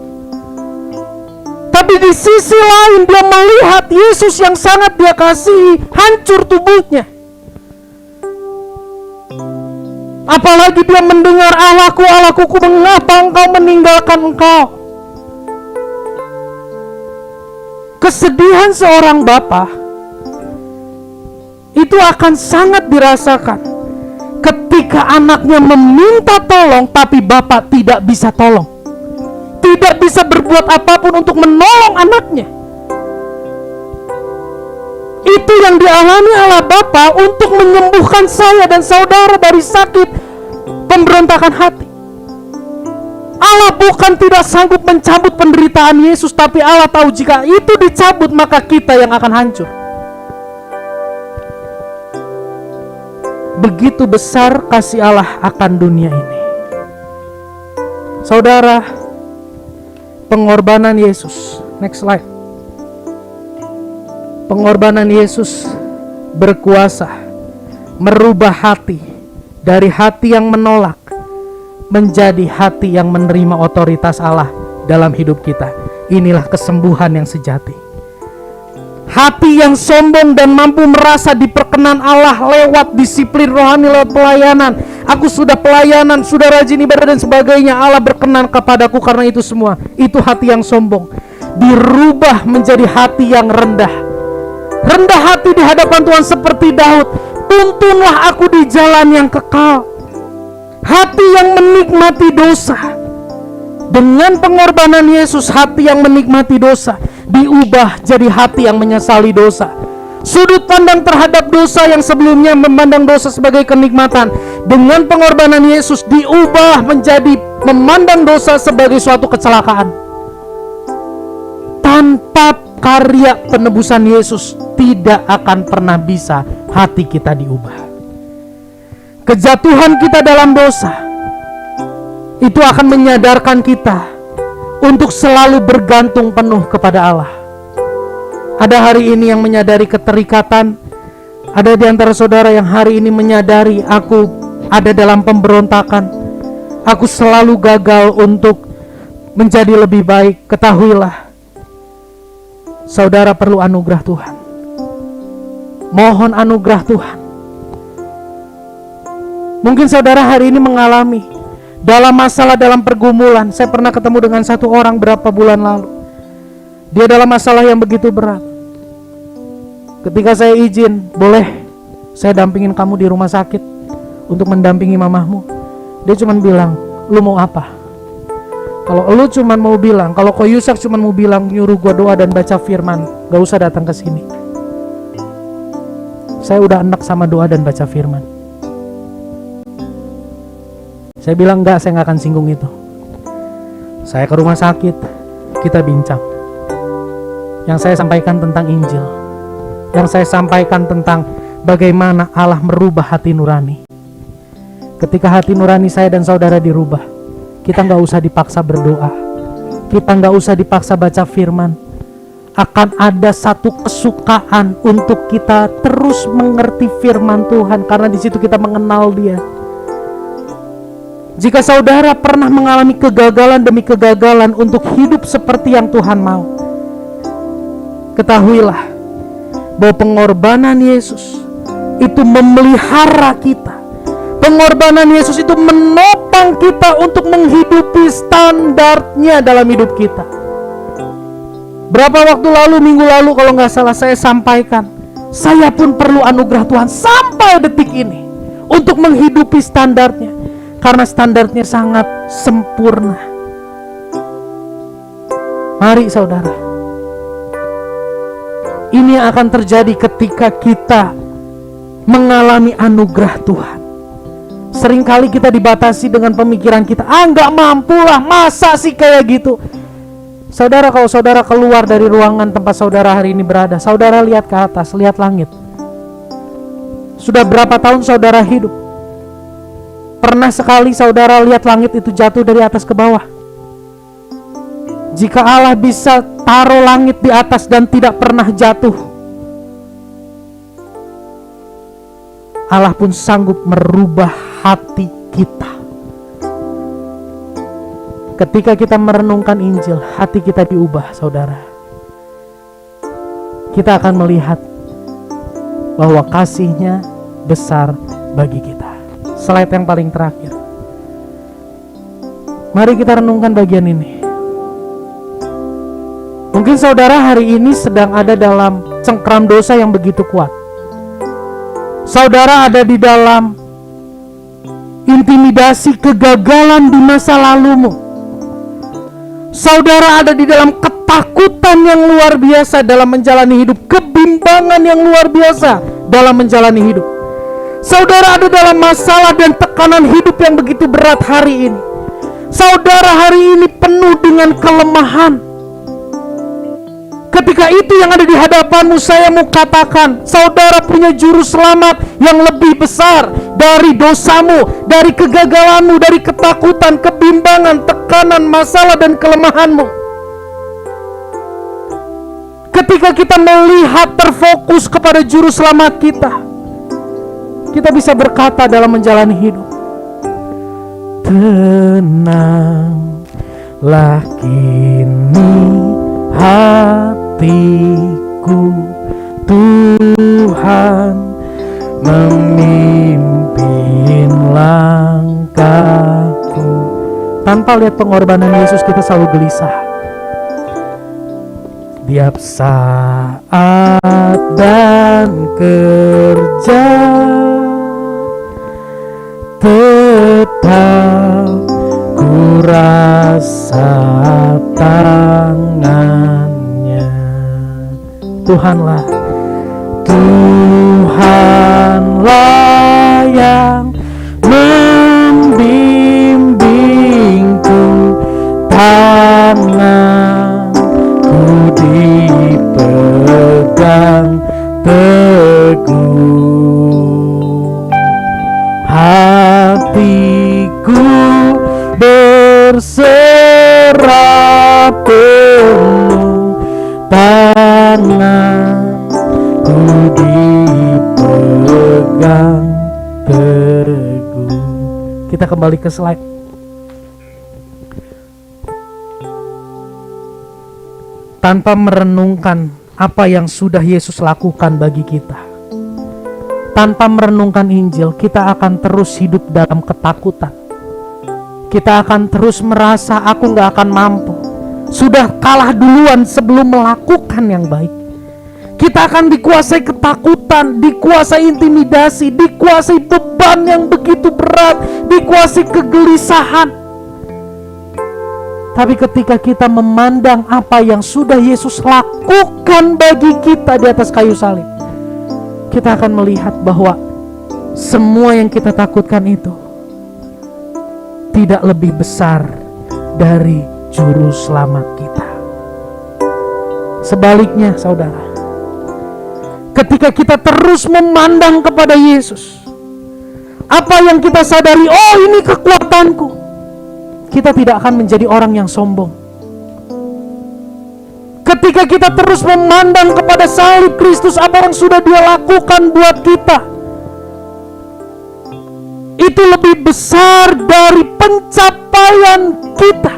Tapi di sisi lain, dia melihat Yesus yang sangat dia kasihi hancur tubuhnya. Apalagi dia mendengar, Allahku, Allahku, mengapa engkau meninggalkan engkau? Kesedihan seorang bapa itu akan sangat dirasakan ketika anaknya meminta tolong, tapi bapak tidak bisa tolong, tidak bisa berbuat apapun untuk menolong anaknya. Itu yang dialami Allah Bapa untuk menyembuhkan saya dan saudara dari sakit pemberontakan hati. Allah bukan tidak sanggup mencabut penderitaan Yesus, tapi Allah tahu jika itu dicabut maka kita yang akan hancur. Begitu besar kasih Allah akan dunia ini. Saudara, pengorbanan Yesus. Next slide. Pengorbanan Yesus berkuasa merubah hati dari hati yang menolak menjadi hati yang menerima otoritas Allah dalam hidup kita. Inilah kesembuhan yang sejati. Hati yang sombong dan mampu merasa diperkenan Allah lewat disiplin rohani, lewat pelayanan. Aku sudah pelayanan, sudah rajin ibadah dan sebagainya, Allah berkenan kepadaku karena itu semua. Itu hati yang sombong. Dirubah menjadi hati yang rendah. Rendah hati di hadapan Tuhan seperti Daud. Tuntunlah aku di jalan yang kekal. Hati yang menikmati dosa. Dengan pengorbanan Yesus, hati yang menikmati dosa diubah jadi hati yang menyesali dosa. Sudut pandang terhadap dosa yang sebelumnya memandang dosa sebagai kenikmatan, dengan pengorbanan Yesus diubah menjadi memandang dosa sebagai suatu kecelakaan. Tanpa karya penebusan Yesus tidak akan pernah bisa hati kita diubah. Kejatuhan kita dalam dosa itu akan menyadarkan kita untuk selalu bergantung penuh kepada Allah. Ada hari ini yang menyadari keterikatan. Ada di antara saudara yang hari ini menyadari, aku ada dalam pemberontakan. Aku selalu gagal untuk menjadi lebih baik. Ketahuilah, saudara perlu anugerah Tuhan. Mohon anugerah Tuhan. Mungkin saudara hari ini mengalami dalam masalah, dalam pergumulan. Saya pernah ketemu dengan satu orang berapa bulan lalu. Dia dalam masalah yang begitu berat. Ketika saya izin, boleh saya dampingin kamu di rumah sakit untuk mendampingi mamahmu. Dia cuma bilang, lu mau apa? Kalau lu cuma mau bilang, kalau Ko Yusak cuma mau bilang nyuruh gua doa dan baca firman, gak usah datang ke sini. Saya udah enak sama doa dan baca firman. Saya bilang enggak, saya gak akan singgung itu. Saya ke rumah sakit, kita bincang. Yang saya sampaikan tentang Injil, yang saya sampaikan tentang bagaimana Allah merubah hati nurani. Ketika hati nurani saya dan saudara dirubah, kita gak usah dipaksa berdoa, kita gak usah dipaksa baca firman. Akan ada satu kesukaan untuk kita terus mengerti firman Tuhan, karena di situ kita mengenal Dia. Jika saudara pernah mengalami kegagalan demi kegagalan untuk hidup seperti yang Tuhan mau, ketahuilah bahwa pengorbanan Yesus itu memelihara kita. Pengorbanan Yesus itu menopang kita untuk menghidupi standarnya dalam hidup kita. Berapa waktu lalu, minggu lalu kalau nggak salah, saya sampaikan, saya pun perlu anugerah Tuhan sampai detik ini untuk menghidupi standarnya. karena standarnya sangat sempurna. Mari saudara, ini yang akan terjadi ketika kita mengalami anugerah Tuhan. Seringkali kita dibatasi dengan pemikiran kita, nggak mampu lah, masa sih kayak gitu. Saudara, kalau saudara keluar dari ruangan tempat saudara hari ini berada, saudara lihat ke atas, lihat langit. Sudah berapa tahun saudara hidup? Pernah sekali saudara lihat langit itu jatuh dari atas ke bawah? Jika Allah bisa taruh langit di atas dan tidak pernah jatuh, Allah pun sanggup merubah hati kita. Ketika kita merenungkan Injil, hati kita diubah, saudara. Kita akan melihat bahwa kasih-Nya besar bagi kita. Slide yang paling terakhir. Mari kita renungkan bagian ini. Mungkin saudara hari ini sedang ada dalam cengkram dosa yang begitu kuat. Saudara ada di dalam intimidasi kegagalan di masa lalumu. Saudara ada di dalam ketakutan yang luar biasa dalam menjalani hidup, kebimbangan yang luar biasa dalam menjalani hidup. Saudara ada dalam masalah dan tekanan hidup yang begitu berat hari ini. Saudara hari ini penuh dengan kelemahan. Ketika itu yang ada di hadapanmu, saya mau katakan, saudara punya juru selamat yang lebih besar dari dosamu, dari kegagalanmu, dari ketakutan, kebimbangan, tekanan, masalah, dan kelemahanmu. Ketika kita melihat terfokus kepada juru selamat kita bisa berkata dalam menjalani hidup, tenanglah kini hatiku, Tuhan memimpin langkahku. Tanpa lihat pengorbanan Yesus, kita selalu gelisah. Tiap saat dan kerja tetap ku rasa tangannya. Tuhanlah yang membimbingku, tanganku dipegang teguh, hatiku berserah penuh, tanganku dipegang teguh. Kita kembali ke slide. Tanpa merenungkan apa yang sudah Yesus lakukan bagi kita, tanpa merenungkan Injil, kita akan terus hidup dalam ketakutan. Kita akan terus merasa aku gak akan mampu, sudah kalah duluan sebelum melakukan yang baik. Kita akan dikuasai ketakutan, dikuasai intimidasi, dikuasai beban yang begitu berat, dikuasai kegelisahan. Tapi ketika kita memandang apa yang sudah Yesus lakukan bagi kita di atas kayu salib, kita akan melihat bahwa semua yang kita takutkan itu tidak lebih besar dari juru selamat kita. Sebaliknya, saudara, ketika kita terus memandang kepada Yesus, apa yang kita sadari, oh ini kekuatanku, kita tidak akan menjadi orang yang sombong. Ketika kita terus memandang kepada salib Kristus, apa yang sudah Dia lakukan buat kita, itu lebih besar dari pencapaian kita.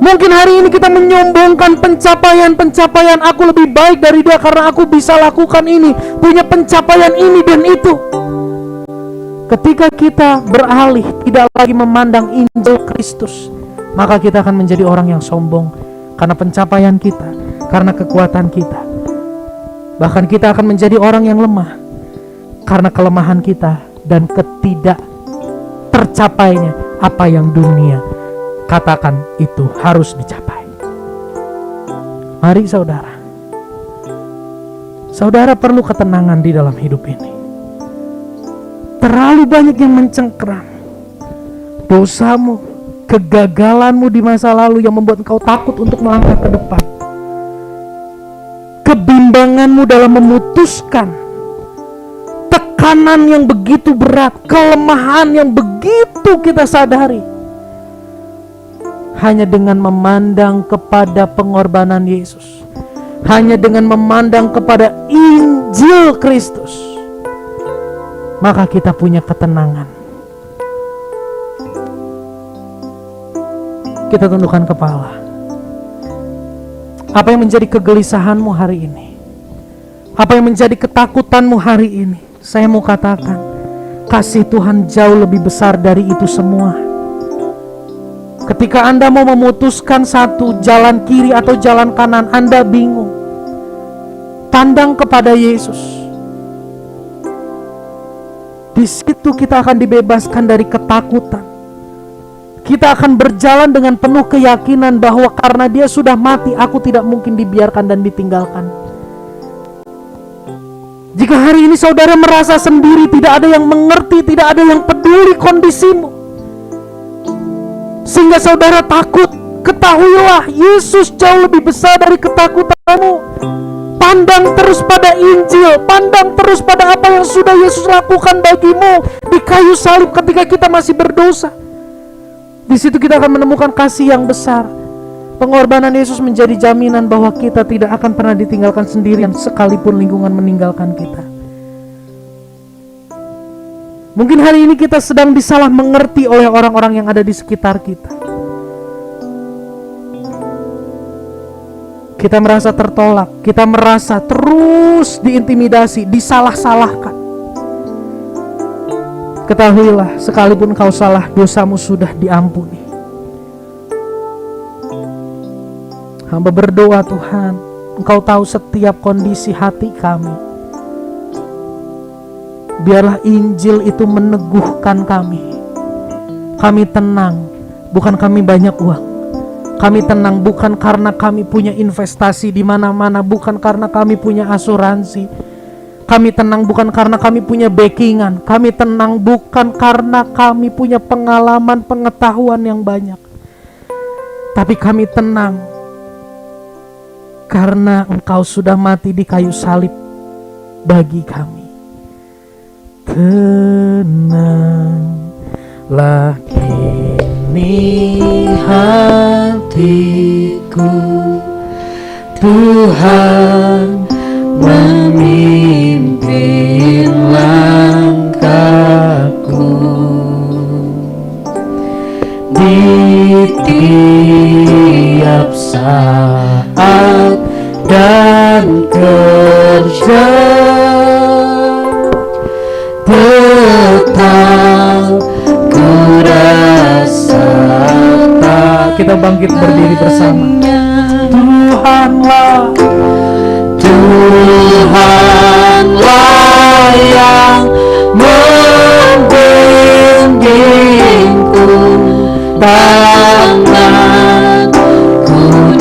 Mungkin hari ini kita menyombongkan pencapaian aku lebih baik dari dia karena aku bisa lakukan ini, punya pencapaian ini dan itu. Ketika kita beralih tidak lagi memandang Injil Kristus, maka kita akan menjadi orang yang sombong karena pencapaian kita, karena kekuatan kita. Bahkan kita akan menjadi orang yang lemah karena kelemahan kita dan tercapainya apa yang dunia katakan itu harus dicapai. Mari saudara, saudara perlu ketenangan di dalam hidup ini. Terlalu banyak yang mencengkeram. Dosamu, kegagalanmu di masa lalu yang membuat engkau takut untuk melangkah ke depan. Kebimbanganmu dalam memutuskan. Tekanan yang begitu berat, kelemahan yang begitu kita sadari. Hanya dengan memandang kepada pengorbanan Yesus, hanya dengan memandang kepada Injil Kristus, maka kita punya ketenangan. Kita tundukkan kepala. Apa yang menjadi kegelisahanmu hari ini? Apa yang menjadi ketakutanmu hari ini? Saya mau katakan, kasih Tuhan jauh lebih besar dari itu semua. Ketika Anda mau memutuskan satu jalan kiri atau jalan kanan, Anda bingung, pandang kepada Yesus. Di situ kita akan dibebaskan dari ketakutan. Kita akan berjalan dengan penuh keyakinan bahwa karena Dia sudah mati, aku tidak mungkin dibiarkan dan ditinggalkan. Jika hari ini saudara merasa sendiri, tidak ada yang mengerti, tidak ada yang peduli kondisimu, sehingga saudara takut, ketahuilah Yesus jauh lebih besar dari ketakutanmu. Pandang terus pada Injil, pandang terus pada apa yang sudah Yesus lakukan bagimu di kayu salib ketika kita masih berdosa. Di situ kita akan menemukan kasih yang besar. Pengorbanan Yesus menjadi jaminan bahwa kita tidak akan pernah ditinggalkan sendirian sekalipun lingkungan meninggalkan kita. Mungkin hari ini kita sedang disalah mengerti oleh orang-orang yang ada di sekitar kita. Kita merasa tertolak, kita merasa terus diintimidasi, disalah-salahkan. Ketahuilah, sekalipun kau salah, dosamu sudah diampuni. Hamba berdoa, Tuhan, Engkau tahu setiap kondisi hati kami. Biarlah Injil itu meneguhkan kami. Kami tenang, bukan kami banyak uang. Kami tenang bukan karena kami punya investasi di mana-mana, bukan karena kami punya asuransi. Kami tenang bukan karena kami punya backingan. Kami tenang bukan karena kami punya pengalaman, pengetahuan yang banyak. Tapi kami tenang karena Engkau sudah mati di kayu salib bagi kami. Tenanglah kini hatiku, Tuhan memimpin langkahku di tiap saat dan kerja. Tetap ku rasa tak. Kita bangkit berdiri bersama. Tuhanlah yang membimbingku, tanganku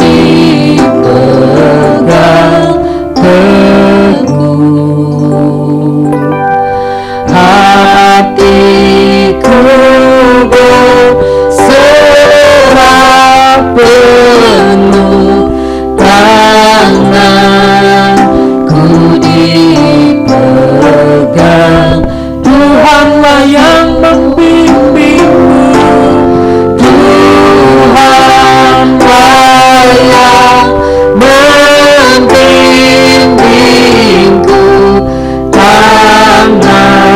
dipegang teguh, hatiku berserah penuh, tanganku dipegang. Tuhanlah yang membimbingku, Tuhanlah yang membimbingku, tanganku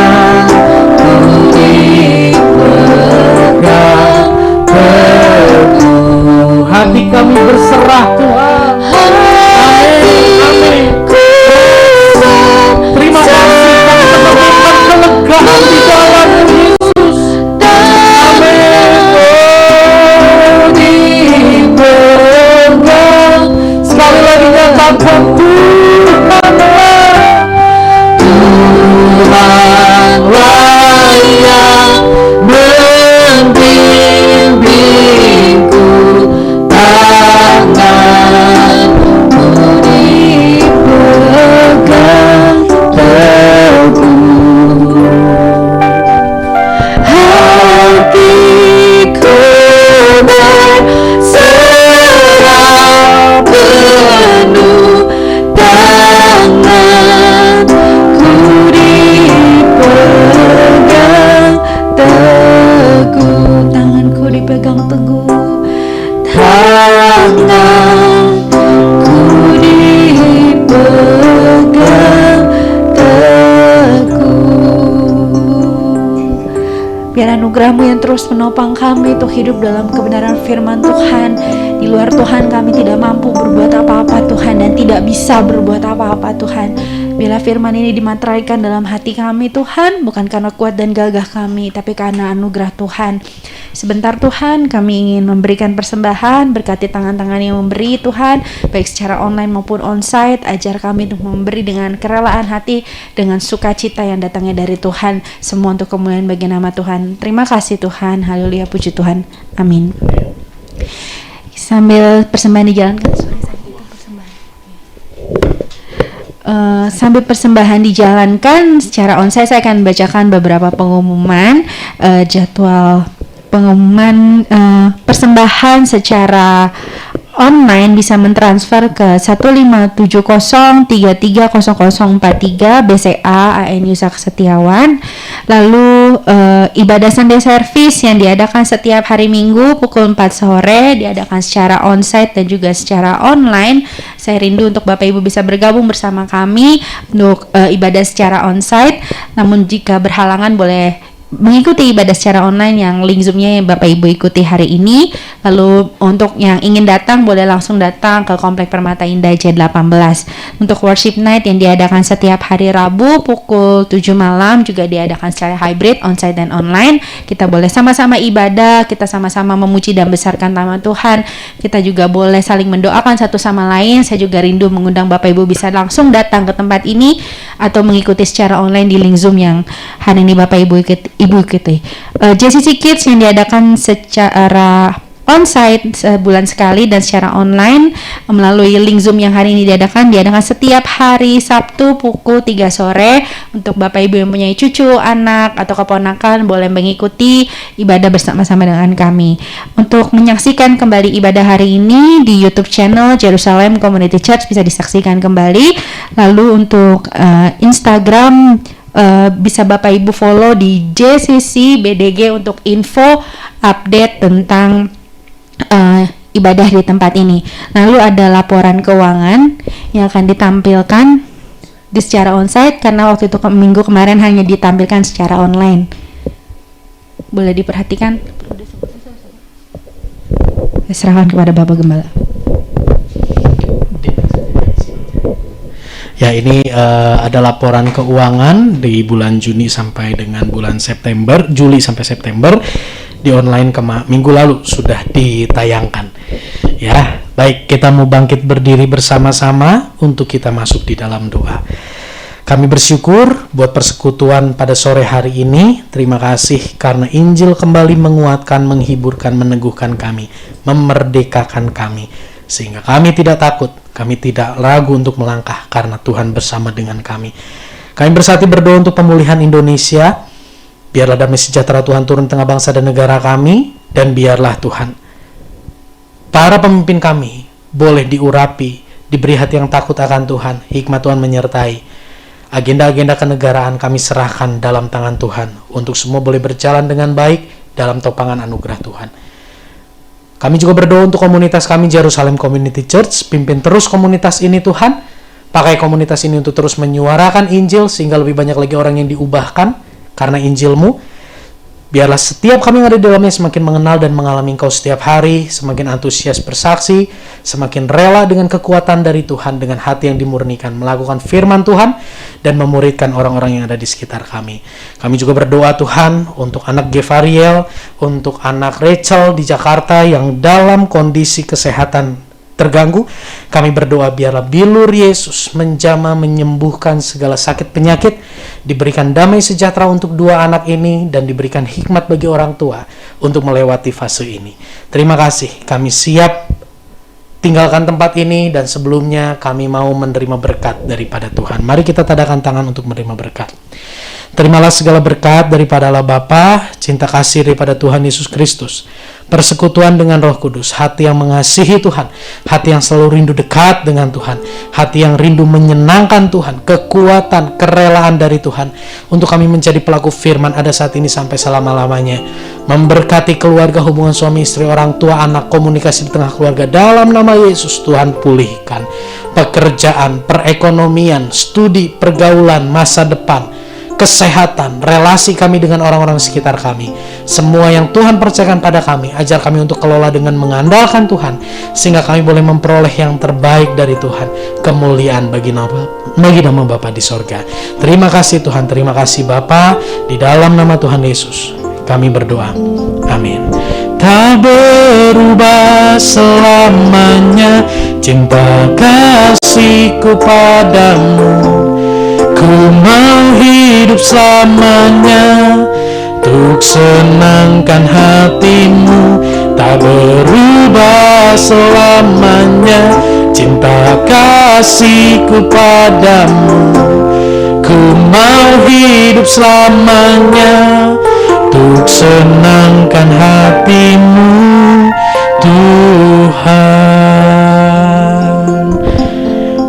dipegang. Biar anugerah-Mu yang terus menopang kami untuk hidup dalam kebenaran firman Tuhan. Di luar Tuhan kami tidak mampu berbuat apa-apa Tuhan, dan tidak bisa berbuat apa-apa Tuhan. Biarlah firman ini dimateraikan dalam hati kami Tuhan, bukan karena kuat dan gagah kami, tapi karena anugerah Tuhan. Sebentar Tuhan, kami ingin memberikan persembahan, berkati tangan-tangan yang memberi Tuhan, baik secara online maupun onsite. Ajar kami untuk memberi dengan kerelaan hati, dengan sukacita yang datangnya dari Tuhan. Semua untuk kemuliaan bagi nama Tuhan. Terima kasih Tuhan, haleluya, puji Tuhan, amin. Sambil persembahan dijalankan, sambil persembahan dijalankan secara onsite, saya akan bacakan beberapa pengumuman jadwal pengumuman persembahan secara online. Bisa mentransfer ke 1570330043 BCA ANU Sak Setiawan. Lalu ibadah Sunday Service yang diadakan setiap hari Minggu pukul 4 sore diadakan secara onsite dan juga secara online. Saya rindu untuk Bapak Ibu bisa bergabung bersama kami untuk ibadah secara onsite. Namun jika berhalangan boleh mengikuti ibadah secara online yang link Zoom-nya yang Bapak Ibu ikuti hari ini. Lalu untuk yang ingin datang boleh langsung datang ke Komplek Permata Indah J18. Untuk worship night yang diadakan setiap hari Rabu pukul 7 malam juga diadakan secara hybrid, onsite dan online. Kita boleh sama-sama ibadah, kita sama-sama memuji dan besarkan nama Tuhan. Kita juga boleh saling mendoakan satu sama lain. Saya juga rindu mengundang Bapak Ibu bisa langsung datang ke tempat ini atau mengikuti secara online di link Zoom yang hari ini Bapak Ibu ikuti. JCC Kids yang diadakan secara onsite sebulan sekali dan secara online melalui link Zoom yang hari ini diadakan setiap hari Sabtu pukul 3 sore. Untuk Bapak Ibu yang punya cucu, anak atau keponakan boleh mengikuti ibadah bersama-sama dengan kami. Untuk menyaksikan kembali ibadah hari ini di YouTube channel Jerusalem Community Church bisa disaksikan kembali. Lalu untuk Instagram bisa Bapak Ibu follow di JCC BDG untuk info update tentang ibadah di tempat ini. Lalu ada laporan keuangan yang akan ditampilkan di secara onsite karena waktu itu minggu kemarin hanya ditampilkan secara online. Boleh diperhatikan. Serahkan kepada Bapak Gembala. Ya, ini ada laporan keuangan di bulan Juli sampai dengan bulan September, Juli sampai September di online minggu lalu sudah ditayangkan. Ya, baik, kita mau bangkit berdiri bersama-sama untuk kita masuk di dalam doa. Kami bersyukur buat persekutuan pada sore hari ini. Terima kasih karena Injil kembali menguatkan, menghiburkan, meneguhkan kami, memerdekakan kami. Sehingga kami tidak takut, kami tidak ragu untuk melangkah karena Tuhan bersama dengan kami. Kami bersatu berdoa untuk pemulihan Indonesia. Biarlah damai sejahtera Tuhan turun tengah bangsa dan negara kami. Dan biarlah Tuhan, para pemimpin kami boleh diurapi, diberi hati yang takut akan Tuhan, hikmat Tuhan menyertai. Agenda-agenda kenegaraan kami serahkan dalam tangan Tuhan, untuk semua boleh berjalan dengan baik dalam topangan anugerah Tuhan. Kami juga berdoa untuk komunitas kami Jerusalem Community Church. Pimpin terus komunitas ini Tuhan. Pakai komunitas ini untuk terus menyuarakan Injil sehingga lebih banyak lagi orang yang diubahkan karena Injil-Mu. Biarlah setiap kami yang ada di dalamnya semakin mengenal dan mengalami Engkau setiap hari, semakin antusias bersaksi, semakin rela dengan kekuatan dari Tuhan, dengan hati yang dimurnikan, melakukan firman Tuhan, dan memuridkan orang-orang yang ada di sekitar kami. Kami juga berdoa Tuhan untuk anak Gevariel, untuk anak Rachel di Jakarta yang dalam kondisi kesehatan terganggu. Kami berdoa biarlah bilur Yesus menjamah, menyembuhkan segala sakit penyakit, diberikan damai sejahtera untuk dua anak ini, dan diberikan hikmat bagi orang tua untuk melewati fase ini. Terima kasih, kami siap tinggalkan tempat ini, dan sebelumnya kami mau menerima berkat daripada Tuhan. Mari kita tadakan tangan untuk menerima berkat. Terimalah segala berkat daripada Allah Bapa, cinta kasih daripada Tuhan Yesus Kristus, persekutuan dengan Roh Kudus, hati yang mengasihi Tuhan, hati yang selalu rindu dekat dengan Tuhan, hati yang rindu menyenangkan Tuhan, kekuatan, kerelaan dari Tuhan untuk kami menjadi pelaku firman ada saat ini sampai selama-lamanya. Memberkati keluarga, hubungan suami istri, orang tua, anak, komunikasi di tengah keluarga dalam nama Yesus. Tuhan pulihkan pekerjaan, perekonomian, studi, pergaulan, masa depan. kesehatan, relasi kami dengan orang-orang sekitar kami. Semua yang Tuhan percayakan pada kami, ajar kami untuk kelola dengan mengandalkan Tuhan, sehingga kami boleh memperoleh yang terbaik dari Tuhan. Kemuliaan bagi nama Bapa di sorga. Terima kasih Tuhan, terima kasih Bapa. Di dalam nama Tuhan Yesus kami berdoa. Amin. Tak berubah selamanya cinta kasihku padamu. Ku mau hidup selamanya untuk senangkan hatimu. Tak berubah selamanya cinta kasihku padamu. Ku mau hidup selamanya untuk senangkan hatimu, Tuhan.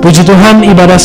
Puji Tuhan, ibadah